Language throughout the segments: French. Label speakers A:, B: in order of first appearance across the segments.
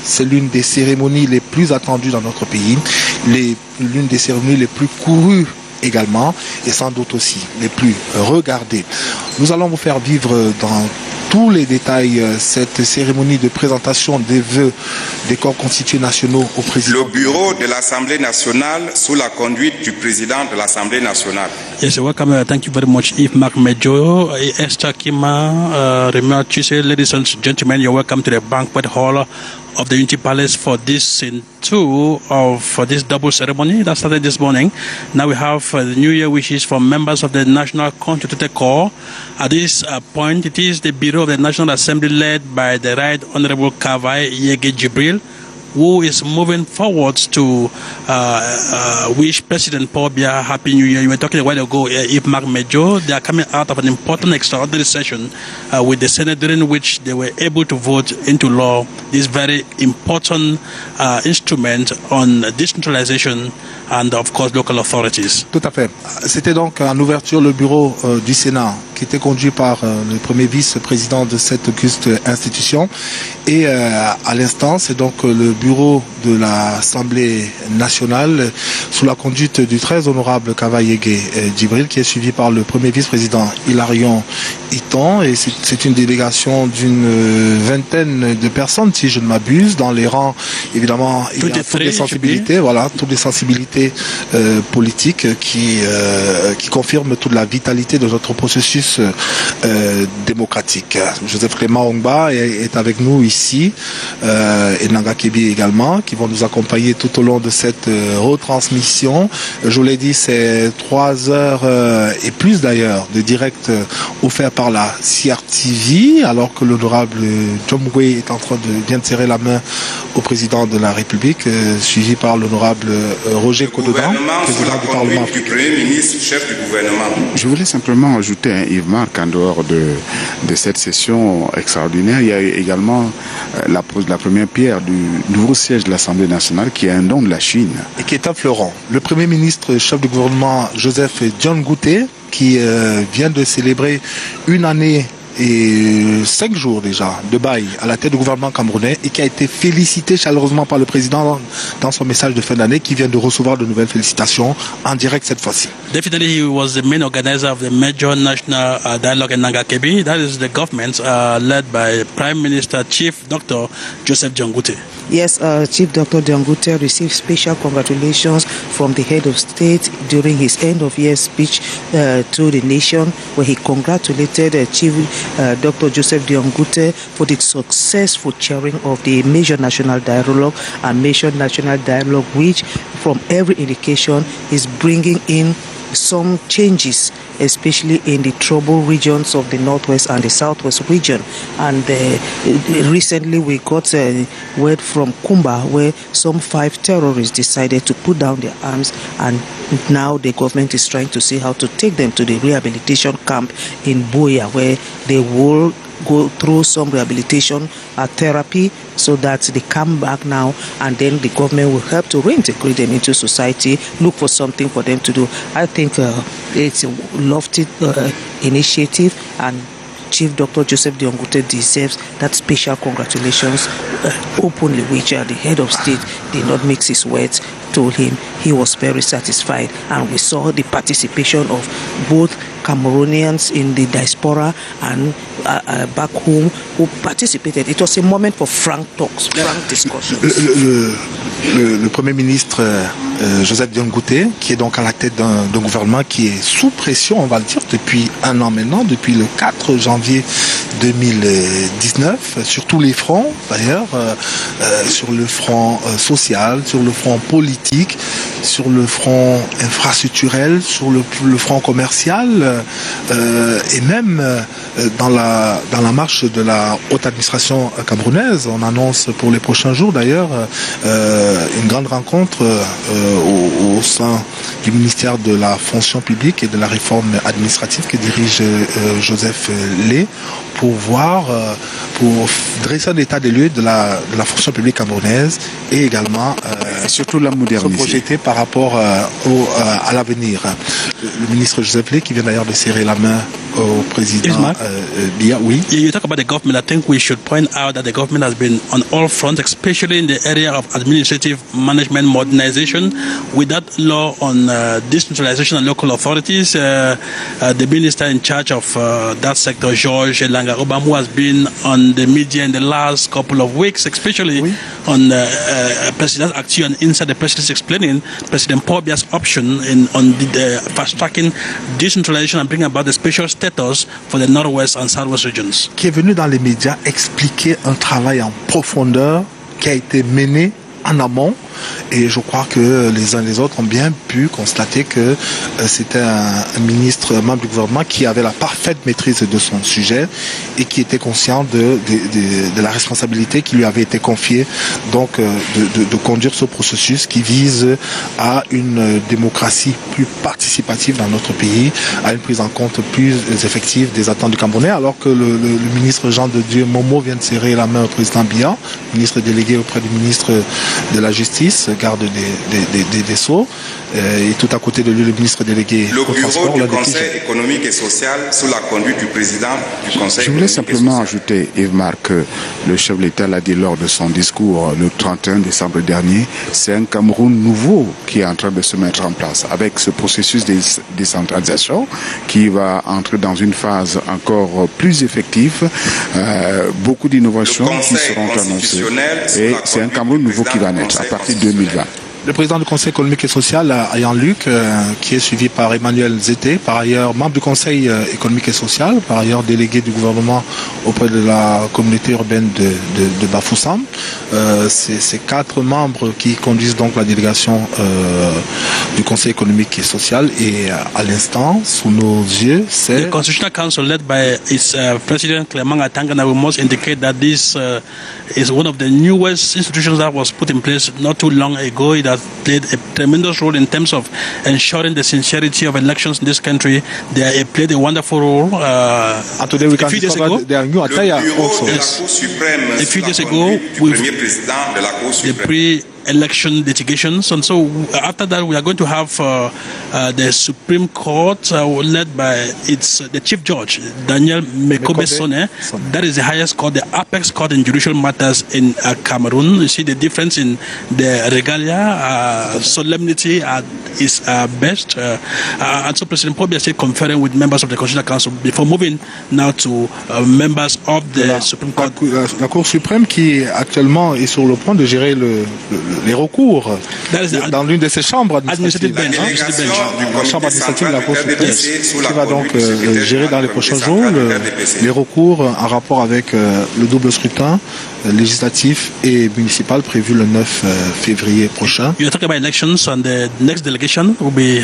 A: C'est l'une des cérémonies les plus attendues dans notre pays, l'une des cérémonies les plus courues également, et sans doute aussi les plus regardées. Nous allons vous faire vivre dans tous les détails cette cérémonie de présentation des vœux des corps constitués nationaux au président.
B: Le bureau de l'Assemblée nationale sous la conduite du président de l'Assemblée nationale.
C: Yes, welcome. Thank you very much, Yves Marc Medjo, Esther Kima, Remia Chise. Ladies and gentlemen, you're welcome to the banquet hall of the Unity Palace for this scene 2 for this double ceremony that started this morning. Now we have the New Year wishes from members of the National Constituted Corps. At this point, it is the Bureau of the National Assembly led by the Right Honorable Kavai Yege Jibril, who is moving forward to wish President Paul Biya Happy New Year. You were talking a while ago, Yves Marc Medjo. They are coming out of an important extraordinary session with the Senate, during which they were able to vote into law this very important instrument on decentralization and, of course, local authorities.
A: Tout à fait. C'était donc en ouverture le bureau du Sénat qui était conduit par le premier vice-président de cette auguste institution. Et à l'instant, c'est donc le bureau de l'Assemblée nationale sous la conduite du très honorable Kavai Yege Djibril, qui est suivi par le premier vice-président Hilarion Iton. Et c'est une délégation d'une vingtaine de personnes, si je ne m'abuse, dans les rangs, évidemment, il y a toutes les sensibilités, voilà, toutes les sensibilités politiques qui confirment toute la vitalité de notre processus démocratique. Joseph Clément Ongba est avec nous ici, et Nanga Kebi également, qui vont nous accompagner tout au long de cette retransmission. Je vous l'ai dit, c'est 3 heures et plus d'ailleurs de direct offert par la CRTV, alors que l'honorable Djomgwe est en train de bien serrer la main au président de la République, suivi par l'honorable Roger Kododan, président du Parlement africain.
B: Premier ministre, chef du gouvernement.
D: Je voulais simplement ajouter, Yves Marc, en dehors de cette session extraordinaire, il y a également la première pierre du nouveau siège de l'Assemblée nationale, qui est un don de la Chine.
A: Et qui est un fleuron. Le Premier ministre, chef du gouvernement, Joseph Dione-Ngouté, qui vient de célébrer une année et 5 jours déjà de bail à la tête du gouvernement camerounais, et qui a été félicité chaleureusement par le président dans son message de fin d'année, qui vient de recevoir de nouvelles félicitations en direct cette fois-ci.
C: Definitely, he was the main organizer of the major national dialogue in Nanga Kebi. That is the government led by Prime Minister Chief Dr. Joseph Dione-Ngouté.
E: Yes, Chief Dr. Dione-Ngouté received special congratulations from the head of state during his end-of-year speech to the nation, where he congratulated Chief Dr. Joseph Dione-Ngouté for the successful chairing of the major national dialogue and major national dialogue, which, from every indication, is bringing in some changes, especially in the troubled regions of the northwest and the southwest region. And recently we got a word from Kumba, where some 5 terrorists decided to put down their arms, and now the government is trying to see how to take them to the rehabilitation camp in Buea, where they will go through some rehabilitation therapy, so that they come back now, and then the government will help to reintegrate them into society, look for something for them to do. I think it's a lofty initiative, and Chief Dr. Joseph Dione-Ngouté deserves that special congratulations openly, which the head of state did not mix his words, told him he was very satisfied. And we saw the participation of both Cameroonians in the diaspora and back home who participated. It was a moment for frank talks, frank discussions.
A: Le Premier ministre Joseph Dione-Ngouté, qui est donc à la tête d'un gouvernement qui est sous pression, on va le dire, depuis 1 an maintenant, depuis le 4 janvier 2019, sur tous les fronts d'ailleurs, sur le front social, sur le front politique, sur le front infrastructurel, sur le front commercial, et même dans la marche de la haute administration camerounaise. On annonce pour les prochains jours d'ailleurs une grande rencontre au sein du ministère de la fonction publique et de la réforme administrative que dirige Joseph Lé, pour voir, pour dresser un état des lieux de la fonction publique camerounaise, et également
D: surtout la moderniser,
A: se projeter par rapport à l'avenir. Le ministre Joseph Lé, qui vient d'ailleurs de serrer la main au président Biya. Oui.
C: You talk about the government. I think we should point out that the government has been on all fronts, especially in the area of administrative management modernization. With that law on decentralization and local authorities, the minister in charge of that sector, George Elanga Obama, has been on the media in the last couple of weeks, especially on President's Action and inside the President's explaining President Paul Biya's option on the fast-tracking decentralization and bringing about the special status for the Northwest and Southwest regions.
A: Qui est venu dans les médias expliquer un travail en profondeur qui a été mené en amont. Et je crois que les uns et les autres ont bien pu constater que c'était un ministre, un membre du gouvernement qui avait la parfaite maîtrise de son sujet et qui était conscient de la responsabilité qui lui avait été confiée, donc de conduire ce processus qui vise à une démocratie plus participative dans notre pays, à une prise en compte plus effective des attentes du Camerounais, alors que le ministre Jean de Dieu Momo vient de serrer la main au président Biya, ministre délégué auprès du ministre de la Justice, garde des Sceaux, et tout à côté de lui le ministre délégué
B: le
A: au transport.
B: bureau du Conseil économique et social sous la conduite du président du Conseil.
D: Je voulais simplement ajouter, Yves-Marc, que le chef de l'État l'a dit lors de son discours le 31 décembre dernier, c'est un Cameroun nouveau qui est en train de se mettre en place avec ce processus de décentralisation qui va entrer dans une phase encore plus effective, beaucoup d'innovations qui seront annoncées et c'est un Cameroun nouveau qui va naître à partir de 2020.
A: Le président du Conseil économique et social, Ayant Luc, qui est suivi par Emmanuel Zété, par ailleurs membre du Conseil économique et social, par ailleurs délégué du gouvernement auprès de la communauté urbaine de Bafoussam. Ces 4 membres qui conduisent donc la délégation du Conseil économique et social. Et à l'instant, sous nos yeux, c'est...
C: The Constitutional Council led by its President Clement Atangana will most indicate that this is one of the newest institutions that was put in place not too long ago. It has played a tremendous role in terms of ensuring the sincerity of elections in this country. They played a wonderful role.
A: Today we can discover they are new attire also.
C: A few days ago, the pre-election litigations, and so after that we are going to have the Supreme Court led by the Chief Judge Daniel Mekobe Sone. That is the highest court, the apex court in judicial matters in Cameroon. You see the difference in the regalia, solemnity is best, and so President Paul Biya said conferring with members of the Constitutional Council before moving now to members of the Supreme Court.
A: La Cour suprême qui actuellement est sur le point de gérer les recours dans l'une de ses chambres administratives. La chambre administrative de la Cour suprême qui va donc gérer dans les prochains jours les recours en rapport avec le double scrutin législatif et municipal prévu le 9 février prochain.
C: You are talking about elections, and the next delegation will be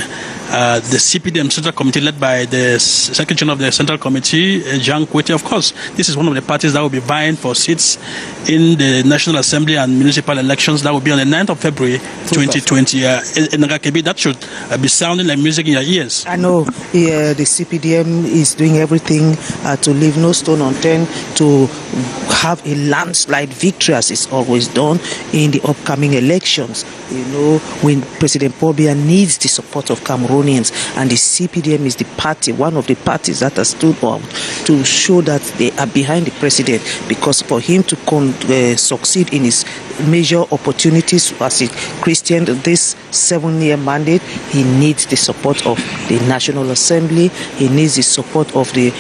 C: the CPDM Central Committee led by the Secretary of the Central Committee, Jean Kwete. Of course, this is one of the parties that will be vying for seats in the National Assembly and municipal elections that will be on the 9th of February 2020. In Nagakebi, that should be sounding like music in your ears.
E: I know the CPDM is doing everything to leave no stone unturned to have a landslide victory, as it's always done in the upcoming elections. You know, when President Paul Biya needs the support of Cameroonians, and the CPDM is the party, one of the parties that has stood up to show that they are behind the president, because for him to succeed in his major opportunities as a Christian this 7-year mandate, he needs the support of the National Assembly, he needs the support of the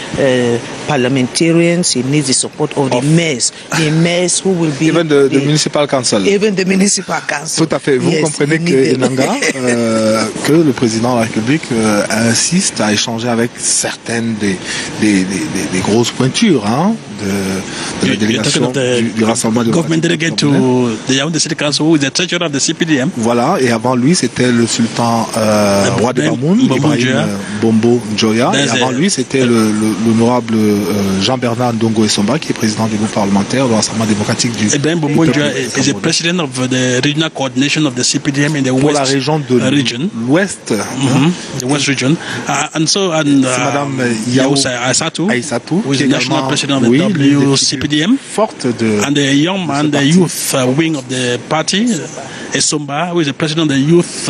E: parliamentarians, he needs the support of the mayors who will be...
A: Even the municipal council.
E: Even the municipal council.
A: Tout à fait. Vous comprenez que Enanga, que le président de la République insiste à échanger avec certaines des grosses pointures de la délégation du Rassemblement de
C: government delegate to the Yaoundé City Council, who is the treasurer of the CPDM.
A: Voilà, et avant lui, c'était le sultan roi de Bamoun, Ibrahim Bombo Njoya. Et avant lui, c'était l'honorable Jean-Bernard Ndongo Essomba, qui est président du groupe parlementaire du Rassemblement démocratique du
C: Ibrahim Bombo Njoya is the president of the regional coordination of the CPDM in the
A: pour
C: West
A: la région de l'Ouest.
C: The West region.
A: Madame
C: Yaousa Aissatou, who is the national president of the WCPDM.
A: Forte de
C: and the young man, the youth wing of the party, Essomba, who is the president of the youth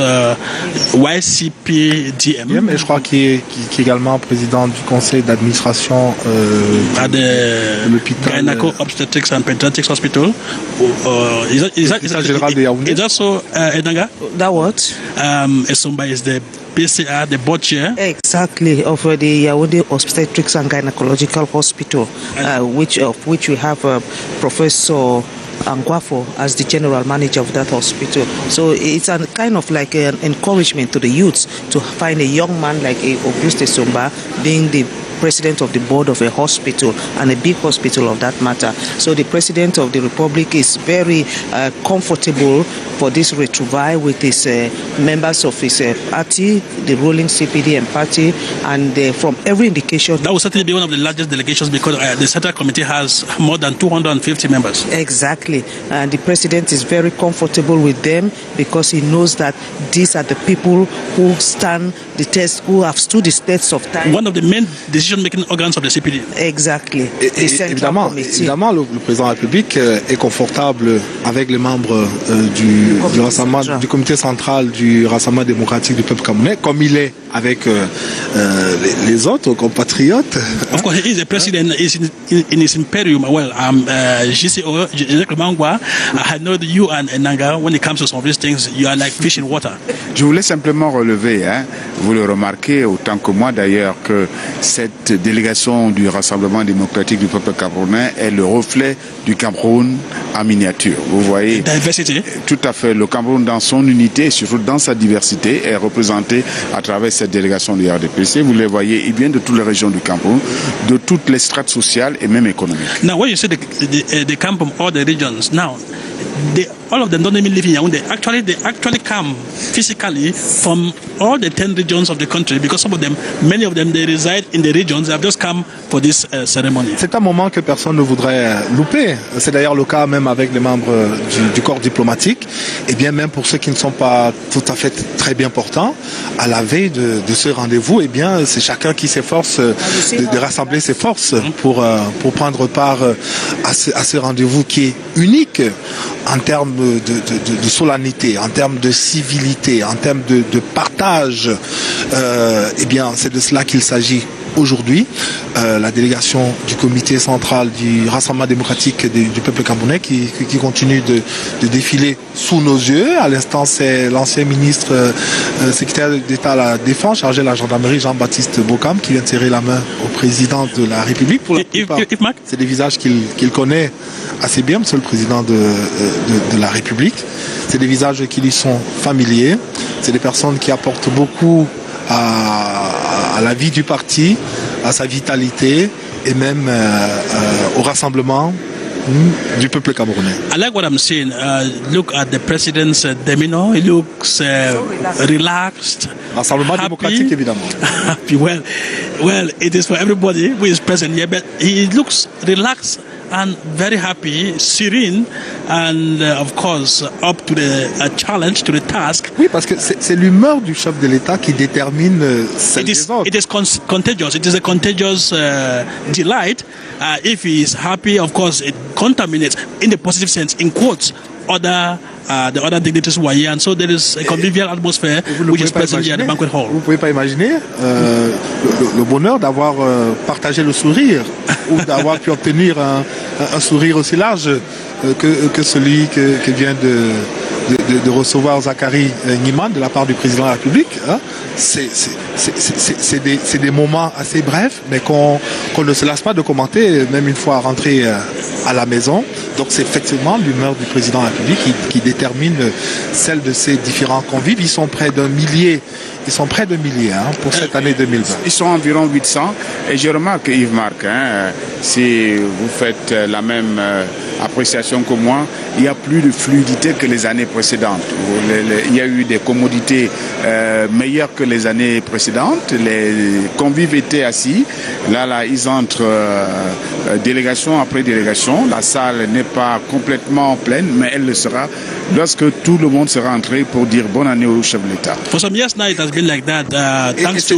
C: YCPDM.
A: Et je crois qu'il est également président du conseil d'administration
C: at
A: de l'hôpital
C: Gynaco-Obstetrics and Pediatrics Hospital. Is also Edanga?
E: That what?
C: Essomba is the PCR, the board chair.
E: Exactly, of the Yaoundé Obstetrics and Gynecological Hospital, which we have Professor Angwafo as the general manager of that hospital. So it's a kind of like an encouragement to the youths to find a young man like Auguste Essomba being the president of the board of a hospital, and a big hospital of that matter. So the president of the republic is very comfortable for this retrouvaille with his members of his party, the ruling CPDM party, and from every indication...
C: That will certainly be one of the largest delegations because the Central Committee has more than 250 members.
E: Exactly. And the president is very comfortable with them because he knows that these are the people who stand the test, who have stood the test of time.
C: One of the main decision-making organs of the CPD.
E: Exactly.
A: Évidemment, le président de la République est confortable avec les membres du comité central du Rassemblement démocratique du peuple camerounais, comme il est avec les autres compatriotes.
C: Of course, he is the president. He's in his imperium. Well, GCO, I know that you and Enanga, when it comes to some of these things, you are like fish in water.
D: Je voulais simplement relever, vous le remarquez autant que moi d'ailleurs, que cette délégation du Rassemblement démocratique du peuple camerounais est le reflet du Cameroun en miniature. Vous voyez,
C: diversity.
D: Tout à fait, le Cameroun dans son unité et surtout dans sa diversité est représenté à travers cette délégation du RDPC. Vous les voyez, et bien de toutes les régions du Cameroun, de toutes les strates sociales et même économiques.
C: Now, when you say they come from all the regions, now, all of them don't even live in Yaoundé. Actually, they actually come physically from all the 10 regions of the country because many of them, they reside in the regions. They have just come for this ceremony.
A: C'est un moment que personne ne voudrait louper. C'est d'ailleurs le cas même avec les membres du corps diplomatique. Et bien même pour ceux qui ne sont pas tout à fait très bien portants, à la veille de ce rendez-vous, eh bien c'est chacun qui s'efforce de rassembler ses forces pour prendre part à ce rendez-vous qui est unique en termes de solennité, en termes de civilité, en termes de partage. Eh bien, c'est de cela qu'il s'agit aujourd'hui. La délégation du comité central du Rassemblement démocratique du peuple camerounais qui continue de défiler sous nos yeux. À l'instant, c'est l'ancien ministre secrétaire d'État à la Défense, chargé de la gendarmerie, Jean-Baptiste Bokam, qui vient de serrer la main au président de la République. Pour la plupart, c'est des visages qu'il connaît assez bien, monsieur le président de la République. C'est des visages qui lui sont familiers. C'est des personnes qui apportent beaucoup à la vie du parti, à sa vitalité et même au rassemblement du peuple camerounais.
C: I like what I'm seeing. Look at the president's demeanor. He looks relaxed.
A: Rassemblement démocratique, évidemment.
C: Happy. Well, it is for everybody who is present here, but he looks relaxed and very happy, serene, and of course up to the challenge, to the task.
A: Oui, parce que c'est l'humeur du chef de l'État qui détermine celle des autres.
C: It is contagious. It is a contagious delight. If he is happy, of course, it contaminates, in the positive sense, in quotes, the other dignitaries who are here, and so there is a convivial atmosphere which is present here at the banquet hall.
A: Vous ne pouvez pas imaginer le bonheur d'avoir partagé le sourire ou d'avoir pu obtenir un sourire aussi large que celui que vient de recevoir Zachary Nyiman de la part du président de la République. C'est des moments assez brefs, mais qu'on ne se lasse pas de commenter, même une fois rentré à la maison. Donc c'est effectivement l'humeur du président de la République qui détermine celle de ces différents convives. Ils sont près d'un millier. Pour cette année 2020.
D: Ils sont environ 800. Et je remarque, Yves-Marc, si vous faites la même appréciation que moi, il y a plus de fluidité que les années précédentes. Il y a eu des commodités meilleures que les années précédentes. Les convives étaient assis. Là, ils entrent délégation après délégation. La salle n'est pas complètement pleine, mais elle le sera lorsque tout le monde sera entré pour dire bonne année au chef de l'État.
C: For some years now, it has been like that. Thanks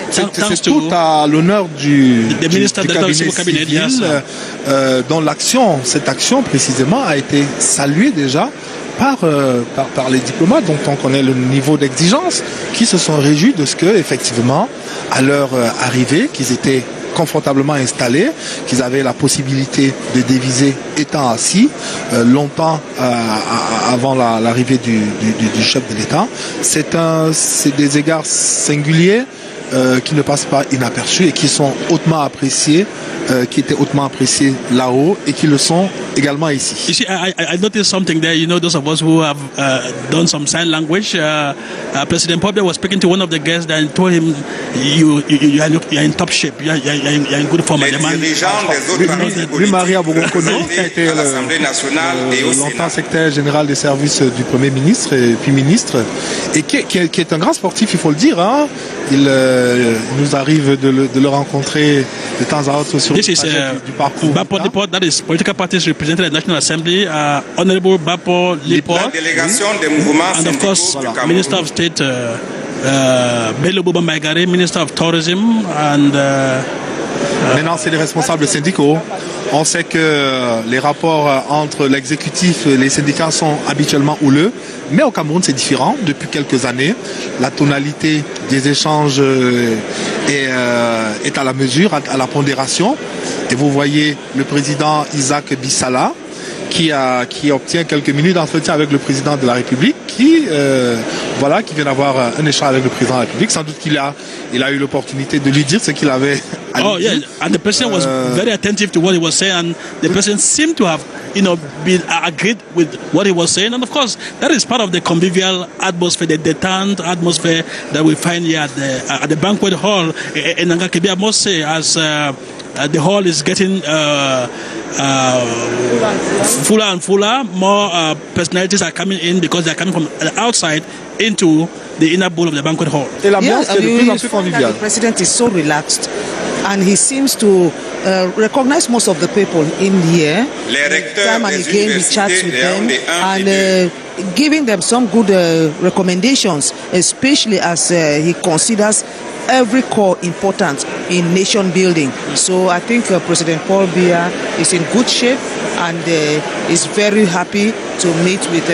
A: c'est tout à l'honneur du cabinet civil, dont cette action précisément a été salué déjà par les diplomates dont on connaît le niveau d'exigence, qui se sont réjouis de ce que, effectivement, à leur arrivée, qu'ils étaient confortablement installés, qu'ils avaient la possibilité de déviser étant assis longtemps avant l'arrivée du chef de l'État. C'est des égards singuliers qui ne passent pas inaperçus et qui sont hautement appréciés, qui étaient hautement appréciés là-haut et qui le sont également ici.
C: You see, I noticed something there. You know, those of us who have done some sign language, President Pobia was speaking to one of the guests and told him, you're in top shape, you're in good form.
B: Les dirigeants des autres partis
A: Louis-Marie Abogonkono, qui a été
B: à l'Assemblée nationale et au Sénat.
A: longtemps secrétaire général des services du Premier ministre et puis ministre, et qui est un grand sportif, il faut le dire. Hein. Il nous arrive de le rencontrer de temps à autre sur
C: This is
A: du parcours.
C: Bapo Leport, that is political parties represented at the National Assembly, Honorable Bapo Leport,
B: La délégation des mouvements
C: and of course,
B: syndicaux du Cameroun.
C: Minister of State Bello Boba Maigare, Minister of Tourism, and
A: Maintenant, c'est les responsables syndicaux. On sait que les rapports entre l'exécutif et les syndicats sont habituellement houleux, mais au Cameroun, c'est différent. Depuis quelques années, la tonalité des échanges est à la mesure, à la pondération. Et vous voyez le président Isaac Bissala, qui obtient quelques minutes d'entretien avec le président de la République, qui vient d'avoir un échange avec le président de la République. Sans doute qu'il a eu l'opportunité de lui dire ce qu'il avait à lui dire.
C: and the president was very attentive to what he was saying, and the president seemed to have, been agreed with what he was saying. And of course, that is part of the convivial atmosphere, the détente atmosphere that we find here at the banquet hall in Nangakebi. I must say, as the hall is getting fuller and fuller, more personalities are coming in because they are coming from the outside into the inner bowl of the banquet hall.
A: Et l'ambiance est de plus en plus
E: The
A: conviviale.
E: president is so relaxed, and he seems to recognize most of the people in here.
B: Les recteurs
E: Time and
B: des
E: again, he chats
B: universités
E: with
B: des
E: them
B: Yaoundé 1 et 2.
E: and giving them some good recommendations, especially as he considers every core important in nation building. So I think President Paul Biya is in good shape and is very happy to meet with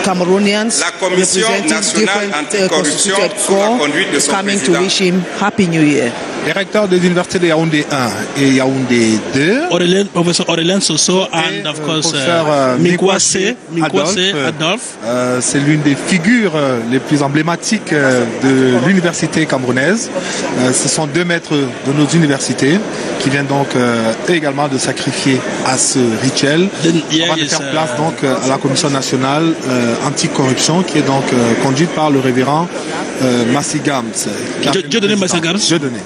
E: Cameroonians
B: La Commission
E: representing
B: nationale
E: different
B: anticorruption
E: constituted
B: sous la
E: corps
B: conduite de son
E: coming to
B: président.
E: wish him Happy New Year.
A: Les recteurs des universités de Yaoundé 1 et Yaoundé 2,
C: Professor Aurélien Soso and of course
A: professeur
C: Mikwase Adolphe.
A: C'est l'une des figures les plus emblématiques de l'université camerounaise. Ce sont 2 maîtres de nos universités qui viennent donc également de sacrifier à ce rituel. On va faire place donc à la Commission nationale anticorruption qui est donc conduite par le révérend Massigams.
C: Dieudonné Massigams.
A: Dieudonné.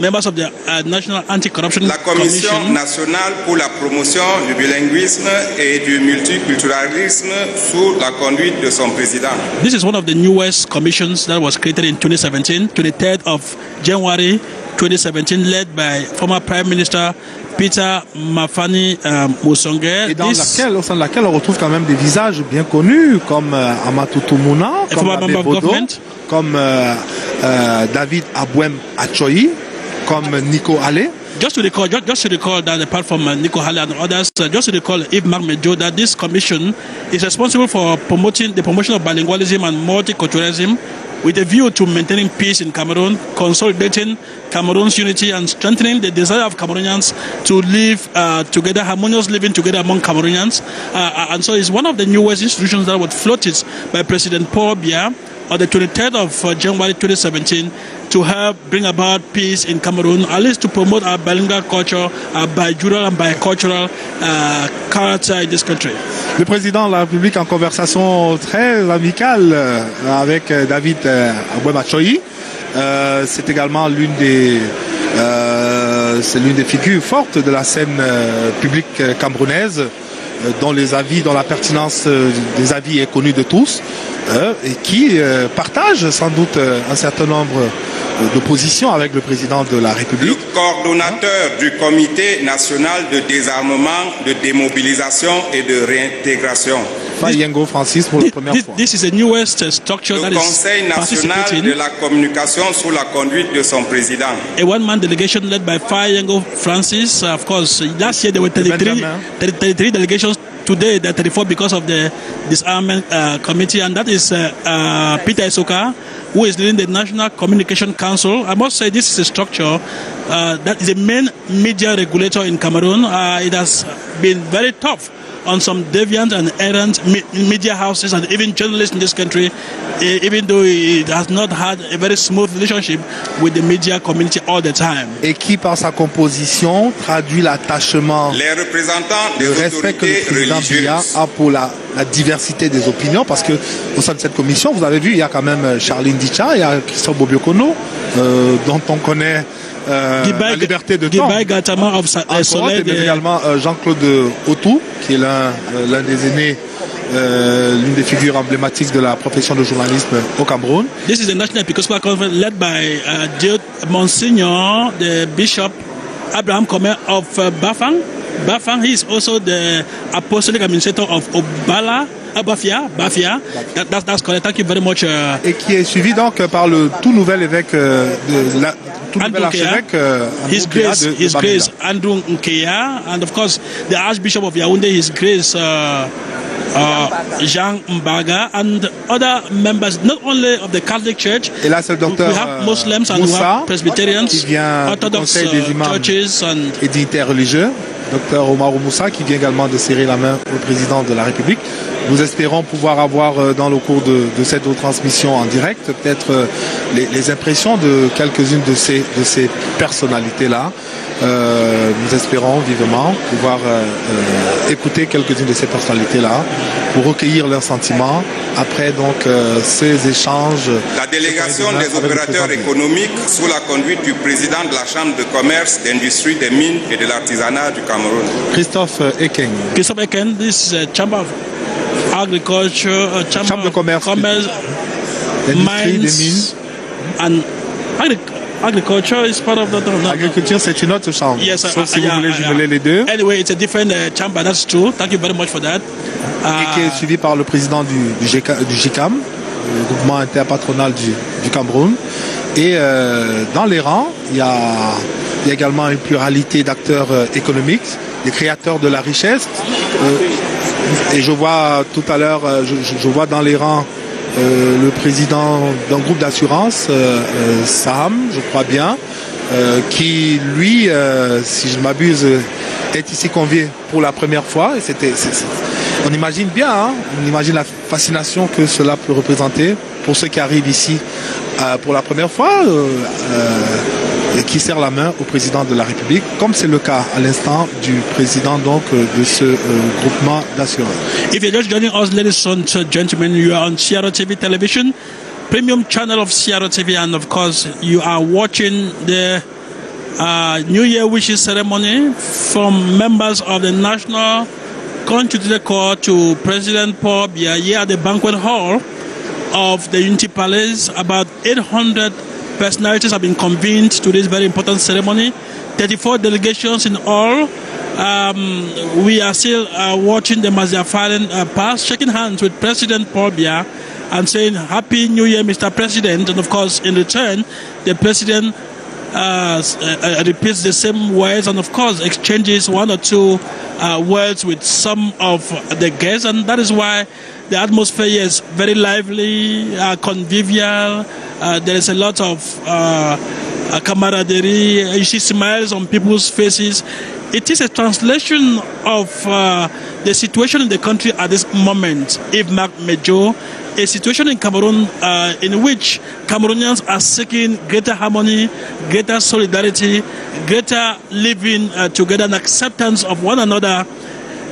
C: Members of the National Anti-Corruption
B: La Commission
C: Commission.
B: nationale pour la promotion du bilinguisme et du multiculturalisme sous la conduite de son président.
C: This is one of the newest commissions that was created in 2017, 23rd of January 2017, led by former Prime Minister Peter Mafani Musonge.
A: Et au sein de laquelle on retrouve quand même des visages bien connus comme Amatou Mouna, comme Abbé Bodo, comme David Abouem Achoyi, comme Nico Allé.
C: Just to recall that apart from Nico Halle and others, just to recall Yves Marc Medjo that this commission is responsible for promoting the promotion of bilingualism and multiculturalism with a view to maintaining peace in Cameroon, consolidating Cameroon's unity and strengthening the desire of Cameroonians to live together, harmonious living together among Cameroonians. And so it's one of the newest institutions that was floated by President Paul Biya on the 23rd of January 2017 to help bring about peace in Cameroon, at least to promote our bilingual culture, our bijural and bicultural character in this country.
A: Le président de la République en conversation très amicale avec David Abouem Achoyi. C'est également l'une des figures fortes de la scène publique camerounaise, dont la pertinence des avis est connue de tous, et qui partage sans doute un certain nombre de positions avec le président de la République.
B: Le coordonnateur du Comité national de désarmement, de démobilisation et de réintégration.
A: Fayengo Francis pour la première fois.
C: This is the newest structure that
B: Le
C: is
B: Conseil national
C: participating.
B: de la communication sous la conduite de son président.
C: A one-man delegation led by Fayengo Francis. Of course, last year there were 33 delegations today they're 34 because of the disarmament committee, and that is Peter Esoka, who is leading the National Communication Council. I must say this is a structure that is the main media regulator in Cameroon. It has been very tough on some deviant and errant media houses and even journalists in this country, even though it has not had a very smooth relationship with the media community all the time.
A: Et qui, par sa composition, traduit l'attachement,
B: Les représentants des
A: le respect que le
B: autorités
A: président Biya
B: religieuses
A: a pour la diversité des opinions, parce que au sein de cette commission, vous avez vu, il y a quand même Charline Dicha, il y a Christophe Bobiokono, dont on connaît la liberté de temps.
C: Gatama of Soleil,
A: Mais également Jean-Claude Autou, qui est l'un des aînés, l'une des figures emblématiques de la profession de journalisme au Cameroun.
C: This is the National Episcopal Conference led by Monsignor, the Bishop Abraham Kome of Bafang. Bafang, he is also the Apostolic Administrator of Bafia. That's correct. Thank you very much.
A: Et qui est suivi donc par le tout nouvel évêque tout nouvel archevêque
C: His Grace Andrew Nkeya, and of course the Archbishop of Yaoundé, His Grace Jean Mbaga, and other members not only of the Catholic Church.
A: Et là c'est le docteur
C: we have Muslims and we have Presbyterians,
A: qui vient
C: Orthodox
A: du Conseil des imams
C: churches and
A: et dignitaires religieux. Docteur Omarou Moussa, qui vient également de serrer la main au président de la République. Nous espérons pouvoir avoir dans le cours de cette retransmission en direct peut-être les impressions de quelques-unes de ces personnalités-là. Nous espérons vivement pouvoir écouter quelques-unes de ces personnalités-là pour recueillir leurs sentiments après donc ces échanges.
B: La délégation des opérateurs économiques sous la conduite du président de la Chambre de commerce, d'industrie, des mines et de l'artisanat du Cameroun.
A: Christophe Eken,
C: this is a Chamber of Agriculture,
A: Chambre de commerce,
C: mines,
A: des mines.
C: And agriculture is part of the...
A: Agriculture, c'est une autre chambre.
C: Yes,
A: sauf si vous voulez jumeler les deux.
C: Anyway, it's a different chamber, that's true. Thank you very much for that.
A: Et qui est suivi par le président du GICAM, le groupement interpatronal du Cameroun. Et dans les rangs, il y a également une pluralité d'acteurs économiques, des créateurs de la richesse. Et je vois tout à l'heure, je vois dans les rangs le président d'un groupe d'assurance, Sam, je crois bien, qui lui, si je ne m'abuse, est ici convié pour la première fois. Et on imagine bien, hein, on imagine la fascination que cela peut représenter pour ceux qui arrivent ici pour la première fois, qui serrent la main au président de la République, comme c'est le cas à l'instant du président donc de ce groupement d'assurance.
C: If you're just joining us, ladies and gentlemen, you are on Sierra TV television, premium channel of Sierra TV, and of course you are watching the New Year wishes ceremony from members of the National Constitutional Court to President Paul Biya here at the banquet hall of the Unity Palace. About 800 personalities have been convened to this very important ceremony. 34 delegations in all. We are still watching them as they are filing past, shaking hands with President Paul Biya and saying Happy New Year, Mr. President. And of course, in return, the President repeats the same words and of course exchanges one or two words with some of the guests, and that is why the atmosphere is very lively, convivial. There is a lot of camaraderie. You see smiles on people's faces. It is a translation of the situation in the country at this moment. If Mark Mejo, a situation in Cameroon in which Cameroonians are seeking greater harmony, greater solidarity, greater living together and acceptance of one another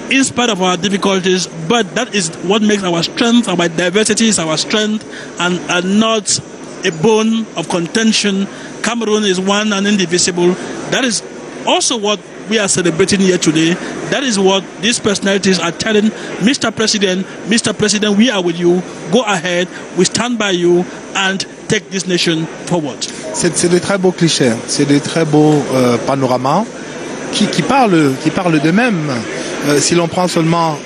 C: in spite of our difficulties. But that is what makes our strength. Our diversity is our strength and not a bone of contention. Cameroon is one and indivisible. That is also what we are celebrating here today. That is what these personalities are telling Mr. President, we are with you. Go ahead, we stand by you and take this nation forward.
A: C'est de très beaux clichés, c'est de très beaux panoramas qui parlent d'eux-mêmes. Si l'on prend seulement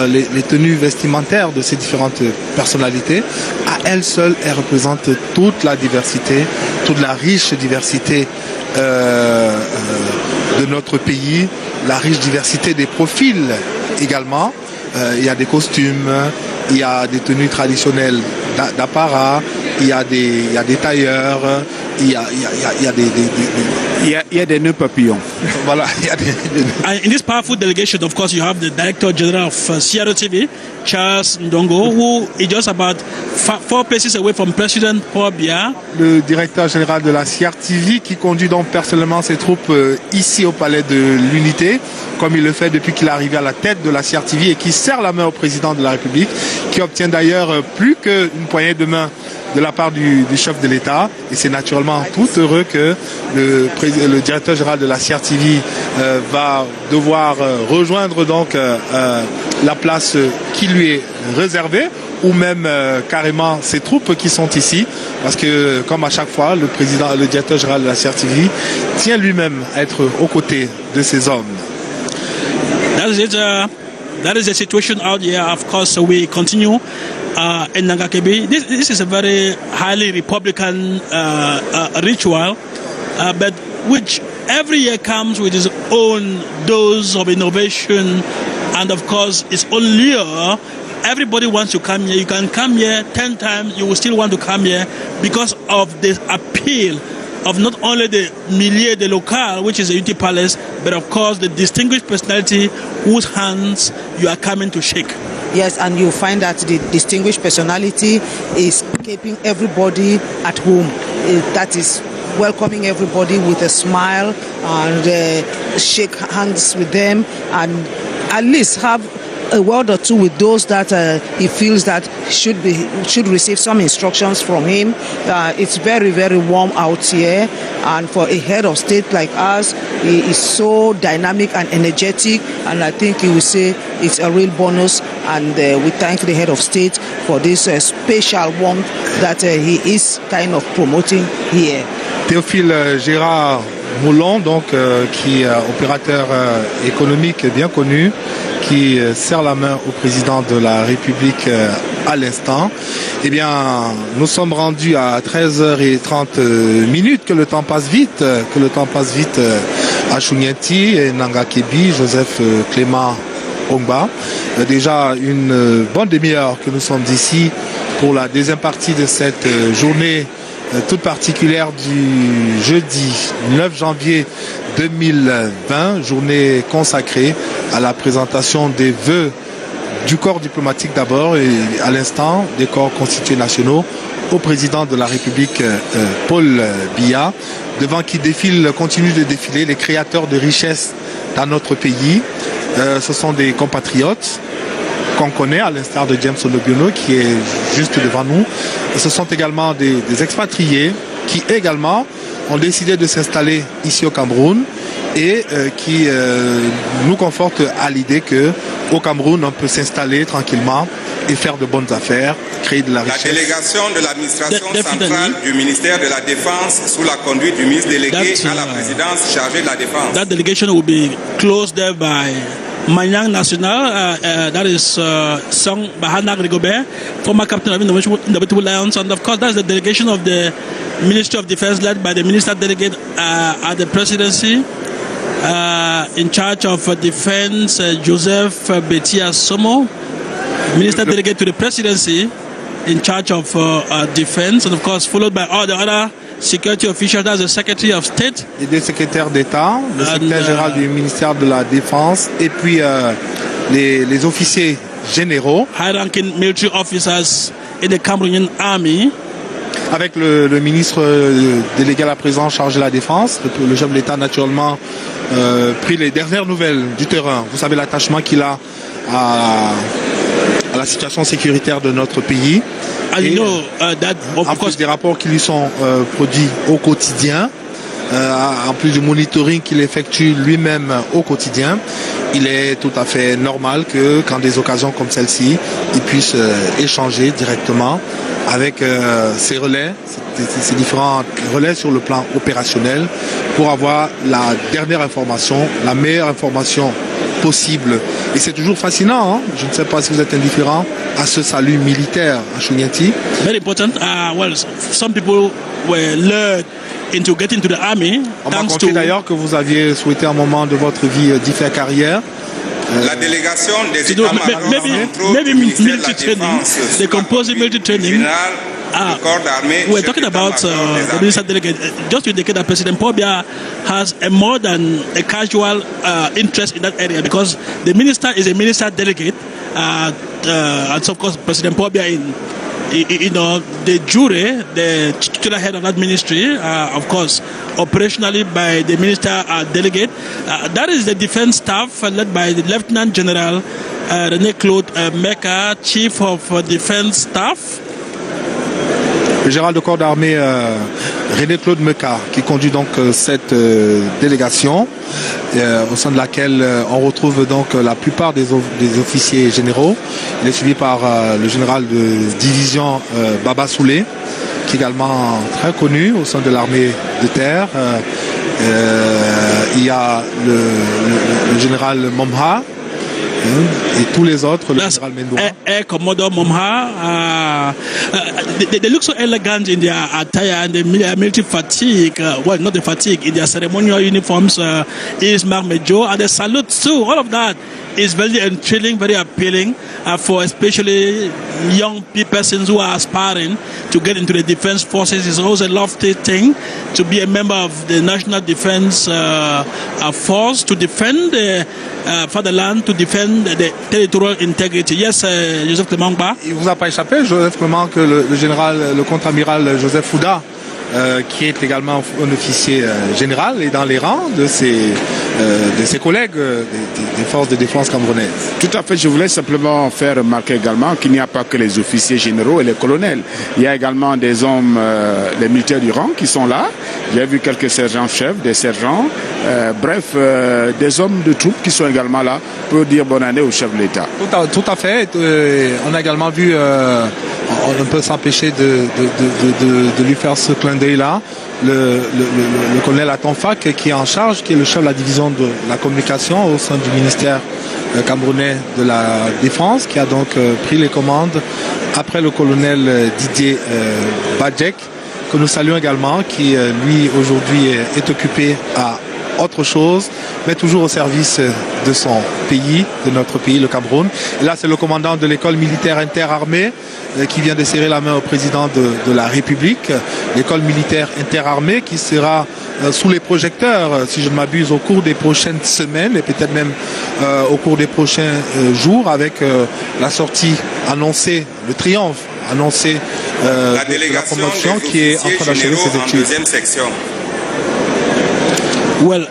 A: les tenues vestimentaires de ces différentes personnalités, à elles seules, elles représentent toute la diversité, toute la riche diversité de notre pays, la riche diversité des profils également. il y a des costumes, il y a des tenues traditionnelles d'apparat, il y a des tailleurs, il y a des
D: nœuds papillons.
A: Voilà, il y a des
C: In this powerful delegation, of course, you have the Director General of CRTV, Charles Ndongo, who is just about 4 places away from President Paul Biya.
A: Le directeur général de la CRTV qui conduit donc personnellement ses troupes ici au Palais de l'Unité, comme il le fait depuis qu'il est arrivé à la tête de la CRTV et qui serre la main au président de la République, qui obtient d'ailleurs plus qu'une poignée de main de la part du chef de l'État. Et c'est naturellement tout heureux que le directeur général de la CRTV va devoir rejoindre donc la place qui lui est réservée, ou même carrément ses troupes qui sont ici, parce que comme à chaque fois, le directeur général de la CRTV tient lui-même à être aux côtés de ces hommes.
C: That is the situation out here. Of course, we continue in Nangakebi. This is a very highly Republican ritual, but which every year comes with its own dose of innovation, and of course, its own lure. Everybody wants to come here. You can come here 10 times, you will still want to come here because of the appeal of not only the milieu de local, which is the Unity Palace, but of course the distinguished personality whose hands you are coming to shake.
E: Yes, and you find that the distinguished personality is keeping everybody at home. That is welcoming everybody with a smile and shake hands with them, and at least have a word or two with those that he feels that should receive some instructions from him. It's very, very warm out here, and for a head of state like us, he is so dynamic and energetic, and I think he will say it's a real bonus, and we thank the head of state for this special warmth that he is kind of promoting here.
A: Théophile Gérard Moulon, donc, qui est opérateur économique bien connu, qui serre la main au président de la République à l'instant. Eh bien, nous sommes rendus à 13h30 minutes, que le temps passe vite, à Chougnati et Nangakebi, Joseph Clément Ongba. Déjà une bonne demi-heure que nous sommes ici pour la deuxième partie de cette journée toute particulière du jeudi 9 janvier 2020, journée consacrée à la présentation des vœux du corps diplomatique d'abord et à l'instant des corps constitués nationaux au président de la République Paul Biya, devant qui continuent de défiler les créateurs de richesses dans notre pays. Ce sont des compatriotes qu'on connaît, à l'instar de James Olobiono qui est juste devant nous. Et ce sont également des expatriés qui également ont décidé de s'installer ici au Cameroun et qui nous confortent à l'idée qu'au Cameroun on peut s'installer tranquillement et faire de bonnes affaires, créer de la richesse.
B: La délégation de l'administration centrale du ministère de la Défense sous la conduite du ministre délégué à la présidence chargée de la Défense.
C: That delegation will be closed there by Manyang National, that is Song Bahana Rigobert, former captain of Indomitable Lions, and of course that's the delegation of the Ministry of Defense led by the Minister Delegate at the Presidency, in charge of Defense, Joseph Betia Somo, Minister Delegate to the Presidency, in charge of Defense, and of course followed by all the other security officials, that's the Secretary of State.
A: Et des secrétaires d'État, le secrétaire général du ministère de la Défense, et puis les officiers généraux.
C: High-ranking military officers in the Cameroonian Army.
A: Avec le ministre délégué à la présidence chargé de la Défense, le chef de l'État naturellement pris les dernières nouvelles du terrain. Vous savez l'attachement qu'il a à la situation sécuritaire de notre pays. Et en plus des rapports qui lui sont produits au quotidien, en plus du monitoring qu'il effectue lui-même au quotidien, il est tout à fait normal que quand des occasions comme celle-ci, il puisse échanger directement avec ces relais, ces différents relais sur le plan opérationnel pour avoir la dernière information, la meilleure information possible. Et c'est toujours fascinant, hein? Je ne sais pas si vous êtes indifférent à ce salut militaire à Chougnati.
C: Very important. Well, some people were lured into getting to the army.
A: On m'a confié d'ailleurs que vous aviez souhaité un moment de votre vie d'y faire carrière
B: La délégation des
C: to do
B: États-majors
C: maybe military training, they compose military training. We're talking about the minister delegate. Just to indicate that President Paul Biya has a more than a casual interest in that area, because the minister is a minister delegate, and so of course President Paul Biya the jury, the titular head of that ministry, of course, operationally by the minister delegate. That is the defense staff led by the Lieutenant General René-Claude Meka, Chief of Defense Staff.
A: Le général de corps d'armée René-Claude Meka, qui conduit donc cette délégation, au sein de laquelle on retrouve donc la plupart des officiers généraux. Il est suivi par le général de division Baba Soulé, qui est également très connu au sein de l'armée de terre. Il y a le général Momha, et tous les autres, le général Mendoa.
C: Air Commodore Momha, they look so elegant in their attire and the military fatigue, well, not the fatigue, in their ceremonial uniforms, is Mark Major, and the salutes too. All of that is very thrilling, very appealing for especially young persons who are aspiring to get into the defense forces. It's always a lofty thing to be a member of the National Defense Force, to defend the fatherland, to defend the territorial integrity. Yes, Joseph Clément Ba.
A: Il ne vous a pas échappé, Joseph Clément, que le général, le contre-amiral Joseph Fouda, qui est également un officier général, est dans les rangs de ses collègues des forces de défense camerounaises.
D: Tout à fait, je voulais simplement faire remarquer également qu'il n'y a pas que les officiers généraux et les colonels. Il y a également des hommes, les militaires du rang qui sont là. J'ai vu quelques sergents-chefs, des sergents, bref, des hommes de troupes qui sont également là pour dire bonne année au chef de l'État.
A: Tout à fait. On a également vu, on ne peut s'empêcher de lui faire ce clin d'œil-là, le colonel Atonfak, qui est en charge, qui est le chef de la division de la communication au sein du ministère camerounais de la Défense, qui a donc pris les commandes après le colonel Didier Badjek, que nous saluons également, qui lui aujourd'hui est occupé à autre chose, mais toujours au service de son pays, de notre pays, le Cameroun. Et là, c'est le commandant de l'école militaire interarmée qui vient de serrer la main au président de la République. L'école militaire interarmée qui sera sous les projecteurs, si je ne m'abuse, au cours des prochaines semaines et peut-être même au cours des prochains jours, avec la sortie annoncée, le triomphe annoncé de la promotion qui est en train d'achever ses études.
C: Well,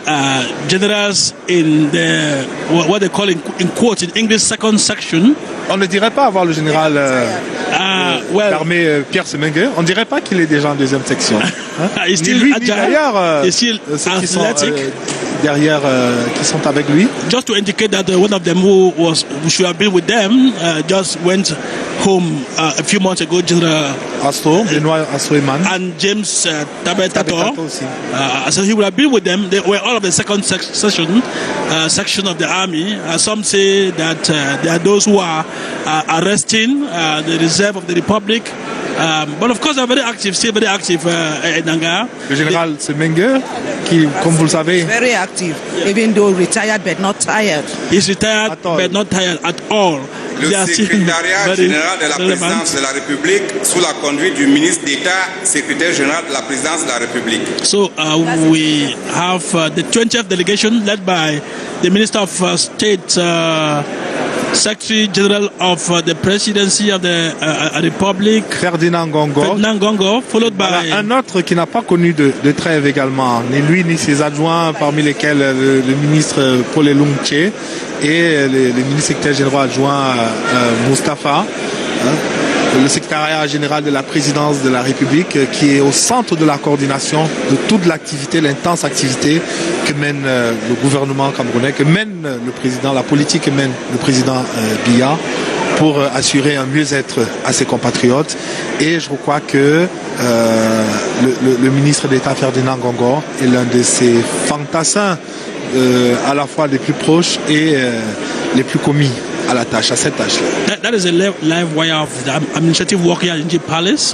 C: generals in the what they call in quotes in English second section.
A: On ne dirait pas avoir le général d'armée Pierre Semengue. On ne dirait pas qu'il est déjà en deuxième section. Hein?
C: He's still
A: lui,
C: agile.
A: D'ailleurs,
C: still
A: qui sont derrière, qui sont avec lui.
C: Just to indicate that one of them who should have been with them just went home a few months ago, General
A: Astro, Benoît Astro-Eman,
C: and James Tabetato. So he would have been with them. They were all of the second section of the army. Some say that there are those who are arresting the reserve of the Republic. But of course, they're very active, still very active in Nanga.
A: Le général Semengue, qui, comme vous le savez,
E: very active, even though retired but not tired.
C: He's retired but not tired at all.
B: Le secrétariat général de la présidence de la République, sous la conduite du ministre d'État, secrétaire général de la présidence de la République.
C: So we have the 20th delegation led by the Minister of State, Secretary General of the Presidency of the Republic,
A: Ferdinand Gongo,
C: followed by
A: un autre qui n'a pas connu de trêve également, ni lui ni ses adjoints, parmi lesquels le ministre Paul Elungche et le ministre secrétaire général adjoint Moustapha, le secrétariat général de la présidence de la République, qui est au centre de la coordination de toute l'activité, l'intense activité que mène le gouvernement camerounais, que mène le président, la politique que mène le président Biya pour assurer un mieux-être à ses compatriotes. Et je crois que le ministre d'État Ferdinand Gongo est l'un de ces fantassins à la fois les plus proches et les plus commis à la tâche, à cette tâche-là.
C: That is a live wire of the administrative work here in G Palace.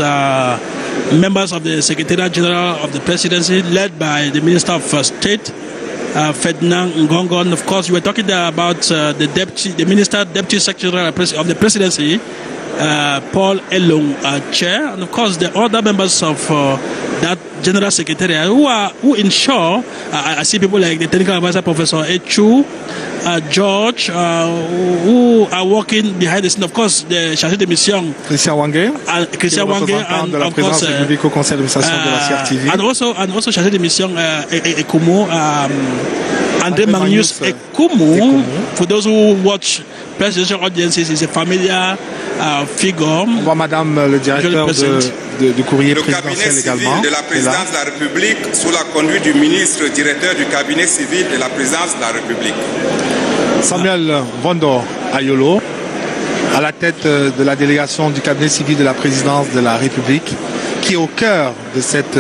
C: Members of the Secretariat General of the Presidency, led by the Minister of State, Ferdinand Ngongon. Of course, you were talking there about the Deputy Secretary of the Presidency, Paul Elong Chair, and of course the other members of that General Secretariat who ensure. I see people like the Technical Advisor Professor Echu, George, who are working behind the scene. Of course, the chargé de mission,
A: Christian Wangué,
C: and
A: de la
C: of course,
A: présidence du conseil d'administration de la CRTV,
C: and also chargé de mission Ekumo, André Magnus Ekumo. For those who watch presidential audiences, is a familiar figure.
A: On voit Madame le directeur du courrier présidentiel également.
B: Le cabinet civil de la présidence de la République sous la conduite du ministre directeur du cabinet civil de la présidence de la République.
A: Samuel Vondo Ayolo, à la tête de la délégation du cabinet civil de la présidence de la République, qui est au cœur de cette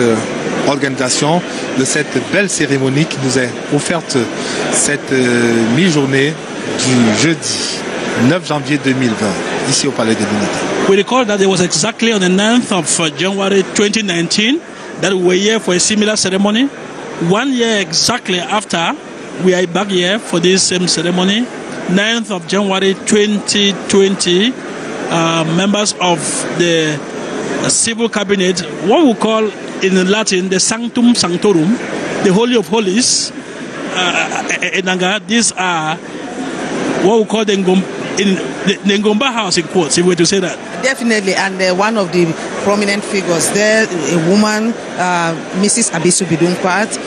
A: organisation, de cette belle cérémonie qui nous est offerte cette mi-journée du jeudi 9 janvier 2020, ici au Palais de l'Unité.
C: We recall that it was exactly on the 9th of January 2019 that we were here for a similar ceremony. 1 year exactly after, we are back here for this same ceremony. 9th of January 2020, members of the civil cabinet, what we call in Latin the Sanctum Sanctorum, the Holy of Holies, these are what we call the Ngomba House, in quotes, if we were to say that.
E: Definitely, and one of the prominent figures there, a woman, Mrs. Abisu Bidunkpat,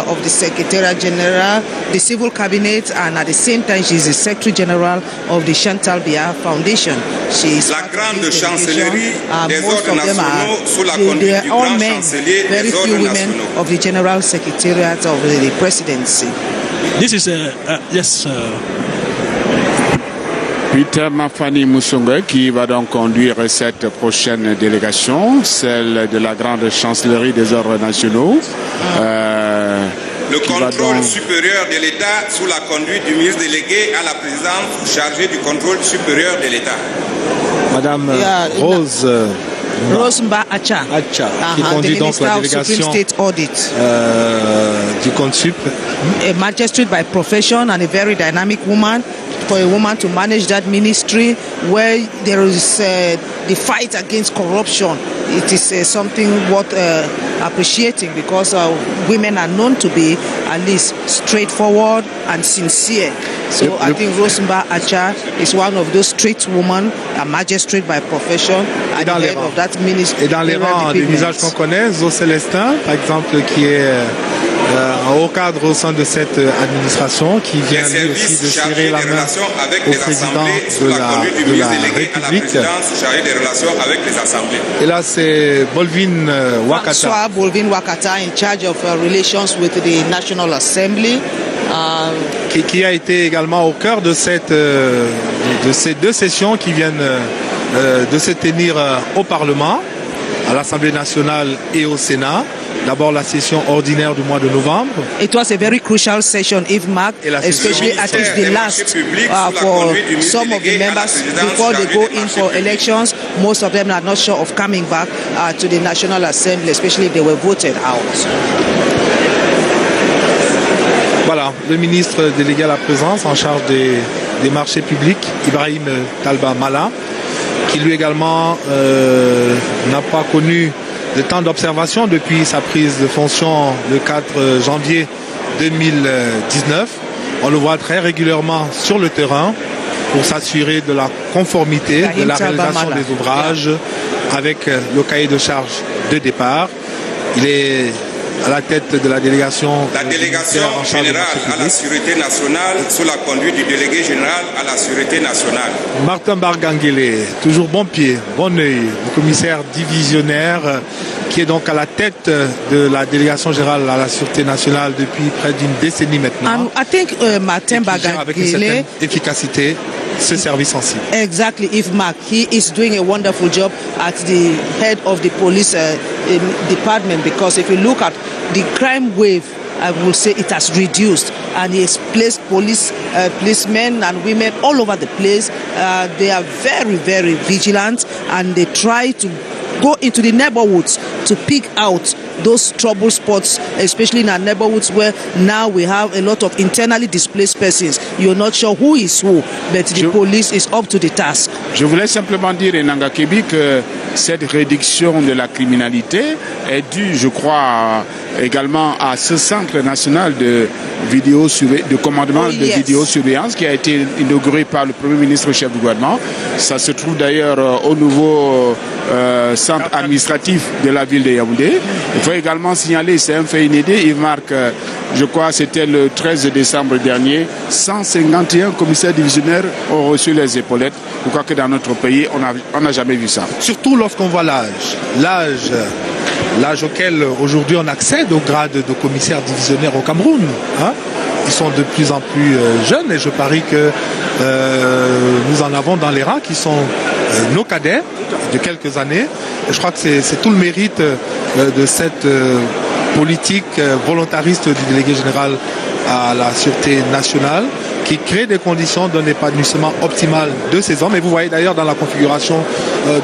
E: of the Secretariat General, the Civil Cabinet, and at the same time, she's the Secretary General of the Chantal Biya Foundation. She is
B: la grande chancellerie des ordres nationaux sous la
E: they
B: conduite
E: are
B: du
E: all
B: grand
E: men,
B: chancelier
E: very
B: des
E: few
B: ordres
E: women
B: nationaux.
E: of the General Secretariat of the Presidency.
C: This is yes.
D: Peter Mafani Moussongue qui va donc conduire cette prochaine délégation, celle de la grande chancellerie des ordres nationaux.
B: Le contrôle supérieur de l'État sous la conduite du ministre délégué à la présidence chargée du contrôle supérieur de l'État.
A: Madame Rose
E: Mba Acha,
A: qui conduit donc la délégation du CONSUP.
E: A magistrate by profession and a very dynamic woman. For a woman to manage that ministry where there is the fight against corruption, it is something worth appreciating because women are known to be at least straightforward and sincere. So I think Rosemba Acha is one of those straight women, a magistrate by profession, at the head of that ministry.
A: Et dans les rangs des visages qu'on connaît, Zo Célestin, par exemple, qui est un haut cadre au sein de cette administration, qui vient lui aussi de serrer la main au président de la République. Et là, c'est Bolvin Wakata.
E: François Bolvin Wakata, in charge of relations with the National Assembly.
A: Qui a été également au cœur de ces deux sessions qui viennent de se tenir au Parlement, à l'Assemblée nationale et au Sénat. D'abord la session ordinaire du mois de novembre.
E: It was a very crucial session, if Mark, especially at least the last for some of the members before they go in for elections. Most of them are not sure of coming back to the National Assembly, especially if they were voted out.
A: Voilà, le ministre délégué à la présence en charge des marchés publics, Ibrahim Talba Mala, qui lui également n'a pas connu de temps d'observation depuis sa prise de fonction le 4 janvier 2019. On le voit très régulièrement sur le terrain pour s'assurer de la conformité de la réalisation des ouvrages avec le cahier de charge de départ. Il est à la tête de la délégation.
B: La délégation générale à la sécurité nationale sous la conduite du délégué général à la sécurité nationale.
A: Martin Barganguele, toujours bon pied, bon œil, le commissaire divisionnaire qui est donc à la tête de la délégation générale à la sûreté nationale depuis près d'une décennie maintenant.
E: I think Martin Barganguele,
A: avec une certaine efficacité, ce service sensible.
E: Exactly, if Mark, he is doing a wonderful job at the head of the police department, because if you look at the crime wave, I will say it has reduced, and he has placed policemen and women all over the place. They are very, very vigilant, and they try to go into the neighborhoods to pick out those trouble spots, especially in our neighborhoods where now we have a lot of internally displaced persons. You're not sure who is who, but the police is up to the task.
D: Je voulais simplement dire, Enanga Kebi, que cette réduction de la criminalité est due, je crois, également à ce centre national de commandement de vidéosurveillance qui a été inauguré par le Premier ministre chef du gouvernement. Ça se trouve d'ailleurs au nouveau centre administratif de la ville de Yaoundé. Il faut également signaler, c'est un fait inédit, Yves Marc, je crois c'était le 13 décembre dernier, 151 commissaires divisionnaires ont reçu les épaulettes. Je crois que dans notre pays, on n'a jamais vu ça.
A: Surtout lorsqu'on voit l'âge auquel aujourd'hui on accède au grade de commissaire divisionnaire au Cameroun. Hein. Ils sont de plus en plus jeunes et je parie que nous en avons dans les rangs qui sont nos cadets de quelques années. Et je crois que c'est tout le mérite de cette politique volontariste du délégué général à la Sûreté nationale qui crée des conditions d'un épanouissement optimal de ces hommes. Et vous voyez d'ailleurs dans la configuration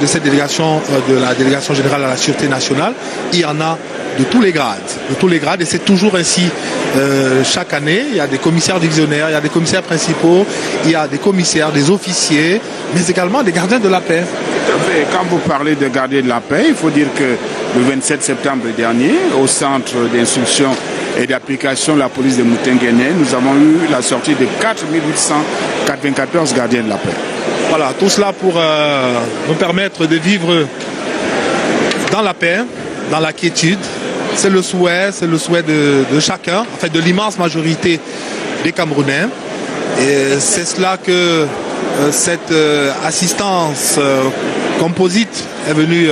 A: de cette délégation, de la délégation générale à la Sûreté nationale, il y en a de tous les grades, et c'est toujours ainsi chaque année. Il y a des commissaires divisionnaires, il y a des commissaires principaux, il y a des commissaires, des officiers, mais également des gardiens de la paix.
D: Quand vous parlez de gardiens de la paix, il faut dire que le 27 septembre dernier, au centre d'instruction et d'application de la police de Moutenguene, nous avons eu la sortie de 4894 gardiens de la paix.
A: Voilà, tout cela pour nous permettre de vivre dans la paix, dans la quiétude. C'est le souhait de chacun, en fait de l'immense majorité des Camerounais. Et c'est cela que cette assistance composite est venue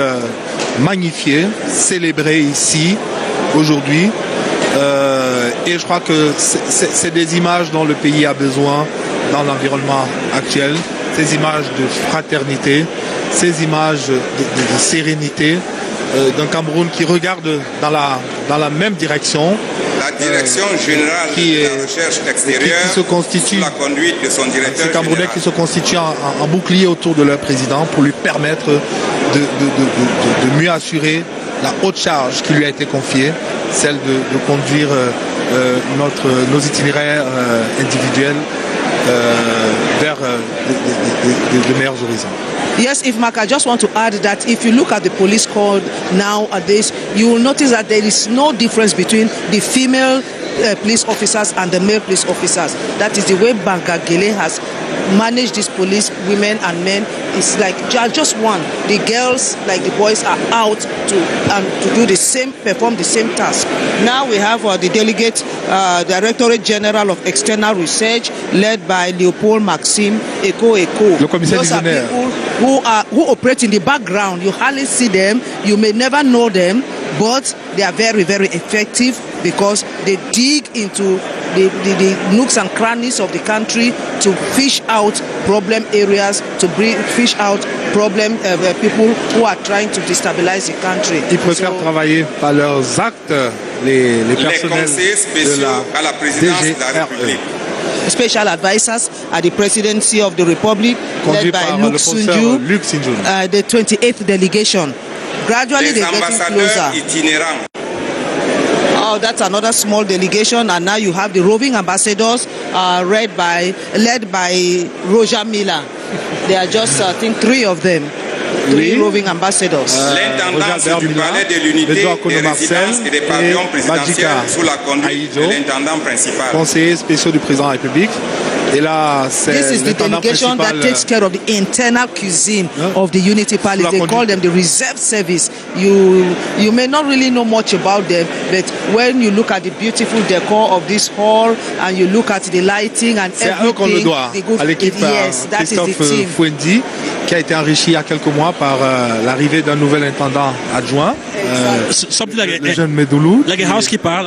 A: magnifier, célébrer ici, aujourd'hui. Et je crois que c'est des images dont le pays a besoin dans l'environnement actuel, ces images de fraternité, ces images de sérénité, d'un Cameroun qui regarde dans la même direction.
B: La direction générale de la recherche extérieure
A: qui se constitue,
B: sous la conduite de son directeur
A: ces Camerounais
B: général.
A: qui se constituent en bouclier autour de leur président pour lui permettre de mieux assurer la haute charge qui lui a été confiée, celle de conduire nos itinéraires individuels vers de meilleurs horizons.
E: Yes, If Mark, I just want to add that if you look at the police code nowadays, you will notice that there is no difference between the female police officers and the male police officers. That is the way Bangagele has managed these police, women and men. It's like just one. The girls, like the boys, are out to do the same, perform the same task. Now we have the delegate, Directorate General of External Research, led by Leopold Maxime Eko.
A: Le commissaire divisionnaire.
E: Who operate in the background. You hardly see them, you may never know them, but they are very, very effective because they dig into the nooks and crannies of the country to fish out problem areas, to fish out problem people who are trying to destabilize the country.
A: Ils préfèrent travailler par leurs actes, les personnels
B: conseillers spéciaux à la présidence de la République.
E: Special advisors at the presidency of the Republic, led by Luc Sinju, the 28th delegation. Gradually they're getting closer.
B: Itinérants.
E: Oh, that's another small delegation, and now you have the roving ambassadors, led by Roger Miller. There are just, I think, 3 of them. 3 roving ambassadors.
B: L'intendance du palais de l'unité des résidences et des pavillons présidentiels sous la conduite de l'intendant principal.
A: Conseiller spécial du président de la République. Et là,
E: this is the delegation that takes care of the internal cuisine of the Unity Palace. They call them the reserve service. You may not really know much about them, but when you look at the beautiful decor of this hall and you look at the lighting and everything,
A: c'est eux qu'on le doit à l'équipe Christophe Fouendi, qui a été enrichi il y a quelques mois par l'arrivée d'un nouvel intendant adjoint, le jeune Medoulou.
C: Like a housekeeper.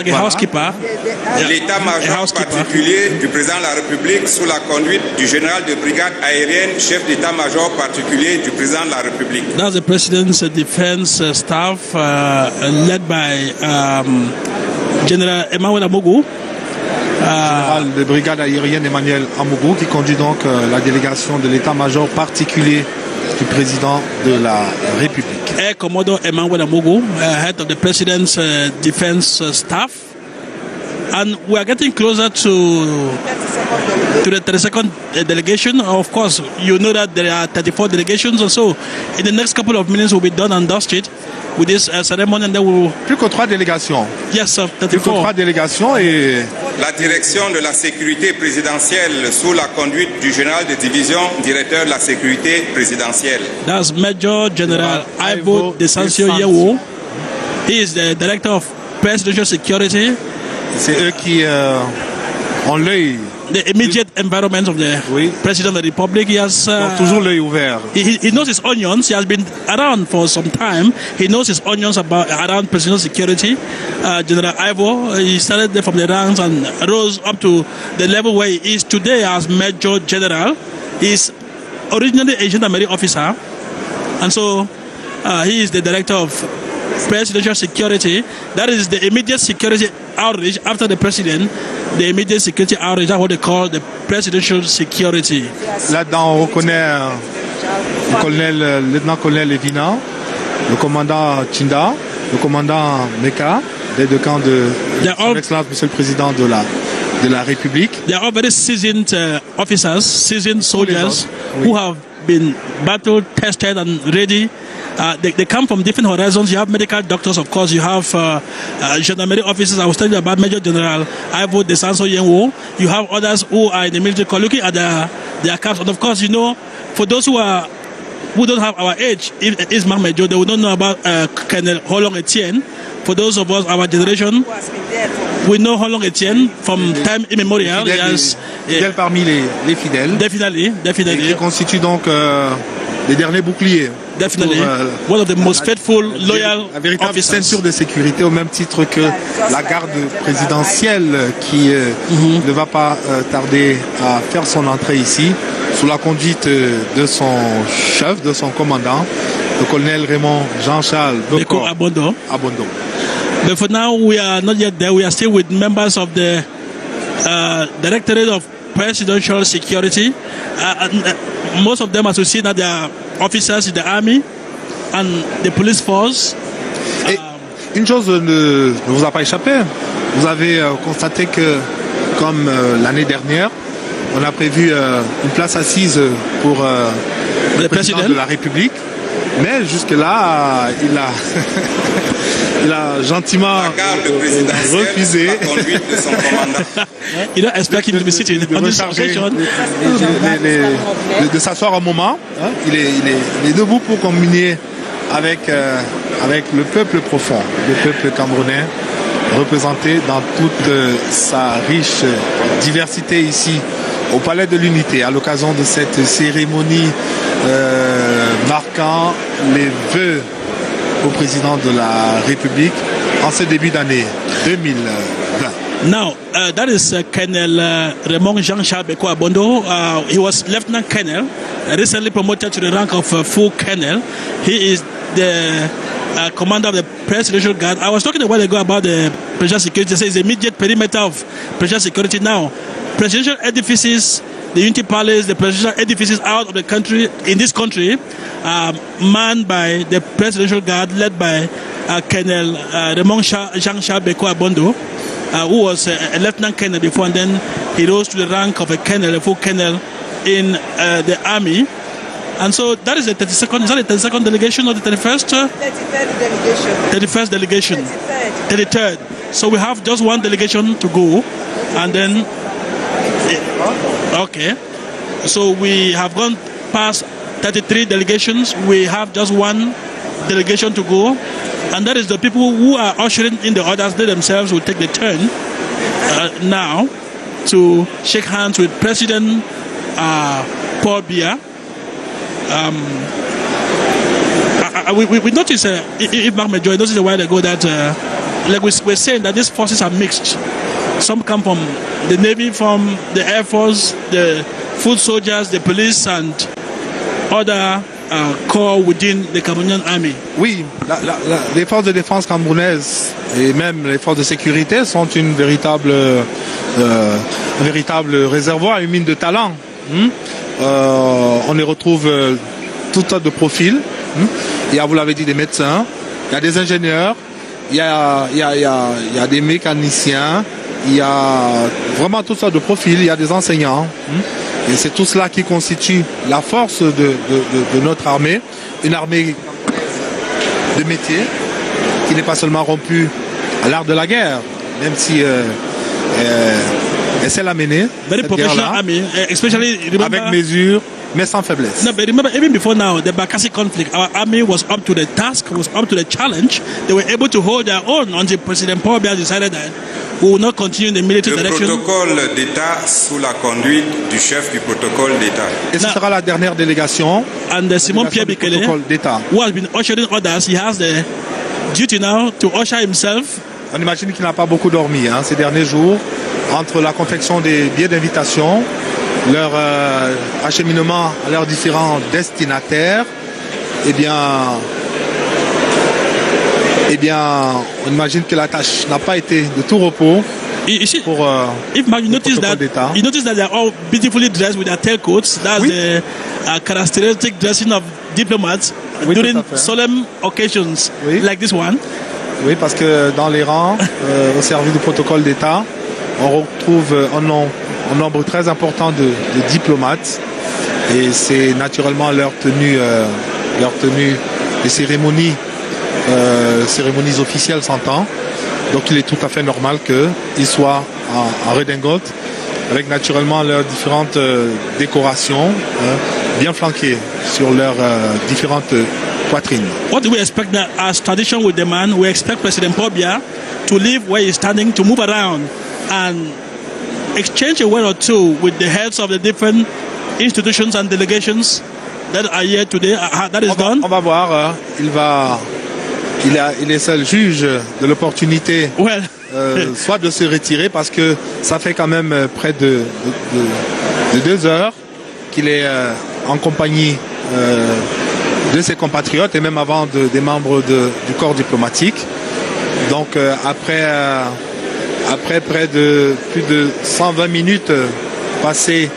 B: L'état-major particulier du président de la République sous la conduite du général de brigade aérienne, chef d'état-major particulier du président de la République.
C: That's the president's defense staff led by General Emmanuel Amougou.
A: Général de brigade aérienne Emmanuel Amougou qui conduit donc la délégation de l'état-major particulier du président de la République.
C: Air Commodore Emmanuel Amogo, head of the President's Defense Staff. And we are getting closer to the 32nd delegation. Of course, you know that there are 34 delegations or so. In the next couple of minutes, we'll be done and dusted with this ceremony, and then we will...
A: Plus que 3 délégations.
C: Yes, sir, 34.
A: Plus que 3 délégations et...
B: La direction de la sécurité présidentielle sous la conduite du général de division, directeur de la sécurité présidentielle.
C: That's Major General Ivo Desancio Yewo. He is the director of presidential security.
A: C'est eux qui ont l'œil.
C: The immediate environment of the President of the Republic. He has
A: toujours l'œil ouvert.
C: He knows his onions. He has been around for some time. He knows his onions around presidential security. General Ivo, he started from the ranks and rose up to the level where he is today as Major General. He is originally a gendarmerie officer, and so he is the director of presidential security. That is the immediate security outreach after the president. The immediate security outreach, that's what they call the presidential security.
A: Là-dedans, on reconnaît le lieutenant-colonel Levina, le commandant Chinda, le commandant Meka, des deux camps de son Excellence, Monsieur le Président de la République.
C: They are all very seasoned officers, seasoned soldiers who have been battle tested and ready. They come from different horizons. You have medical doctors, of course. You have gendarmerie officers. I was telling you about Major General Ivo Desancio Yewo. You have others who are in the military corps looking at their caps. And of course, you know, for those who don't have our age, is Mark Major, they will not know about Colonel Holong Etienne. For those of us, our generation, we know Holong Etienne from time immemorial.
A: Fidèle parmi les fidèles.
C: Definitely.
A: Et qui constitue donc les derniers boucliers.
C: Definitely. One of the most faithful, loyal
A: la véritable
C: officers.
A: ceinture de sécurité au même titre que la garde présidentielle qui ne va pas tarder à faire son entrée ici sous la conduite de son chef, de son commandant, le colonel Raymond Jean-Charles Beko
C: Abondo. But for now, we are not yet there. We are still with members of the Directorate of Presidential Security. Most of them, as we see, that they are officers in the army and the police force.
A: Et une chose ne vous a pas échappé. Vous avez constaté que, comme l'année dernière, on a prévu une place assise pour le président de la République. Mais jusque-là, il a gentiment refusé de s'asseoir un moment. Il est debout pour communier avec le peuple profond, le peuple camerounais, représenté dans toute sa riche diversité ici au Palais de l'Unité, à l'occasion de cette cérémonie marquant les vœux au président de la République en ce début d'année 2020.
C: Now, that is Colonel Raymond Jean-Charles Beko Abondo. He was Lieutenant Colonel, recently promoted to the rank of full Colonel. He is the commander of the Presidential Guard. I was talking a while ago about the presidential security. It says immediate perimeter of presidential security now. Presidential edifices, the Unity Palace, the presidential edifices out of the country, in this country, manned by the Presidential Guard, led by Colonel Raymond Jean-Charles Beko Abondo, who was a lieutenant colonel before, and then he rose to the rank of a colonel, a full colonel in the army. And so that is the 32nd, is that the 32nd delegation or the 31st?
E: 33rd delegation.
C: 31st delegation. 33rd. So we have just one delegation to go, and then okay, so we have gone past 33 delegations. We have just one delegation to go, and that is the people who are ushering in the others. They themselves will take the turn now to shake hands with President Paul Biya. We noticed, if Mark Major noticed a while ago that, like we're saying, that these forces are mixed. Some come from the Navy, from the Air Force, the foot soldiers, the police, and other corps within the Cameroonian army.
A: Oui, les forces de défense camerounaises et même les forces de sécurité sont un véritable réservoir, une mine de talent. On les retrouve toutes sortes de profils. Il y a, vous l'avez dit, des médecins, il y a des ingénieurs, il y a des mécaniciens, il y a vraiment toutes sortes de profils, il y a des enseignants. Et c'est tout cela qui constitue la force de notre armée, une armée de métier qui n'est pas seulement rompue à l'art de la guerre, même si elle sait la mener,
C: Very professional army, especially
A: avec mesure, mais sans faiblesse.
C: No, but remember, even before now, the Bakassi conflict, our army was up to the task, was up to the challenge. They were able to hold their own until President Paul Biya decided that we will not continue in the military direction.
B: Le protocole d'État sous la conduite du chef du protocole d'État.
A: Et ce sera la dernière délégation.
C: And Simon Pierre Bikele, who has been ushering others, he has the duty now to usher himself.
A: On imagine qu'il n'a pas beaucoup dormi ces derniers jours, entre la confection des billets d'invitation, leur acheminement à leurs différents destinataires. Eh bien, on imagine que la tâche n'a pas été de tout repos. Pour
C: if you notice that they are all beautifully dressed with their tailcoats, that's the characteristic dressing of diplomats during solemn occasions like this one.
A: Oui, parce que dans les rangs, au service du protocole d'État, on retrouve un nombre très important de diplomates, et c'est naturellement leur tenue des cérémonies officielles s'entend. Donc il est tout à fait normal qu'ils soient en redingote, avec naturellement leurs différentes décorations bien flanquées sur leurs différentes poitrines.
C: What do we expect that, as tradition will demand, we expect President Paul Biya to leave where he's standing, to move around and exchange a word or two with the heads of the different institutions and delegations that are here today. That is done.
A: On va voir. Il est seul juge de l'opportunité, soit de se retirer, parce que ça fait quand même près de 2 heures qu'il est en compagnie de ses compatriotes, et même avant des membres du corps diplomatique. Donc après près de plus de 120 minutes passées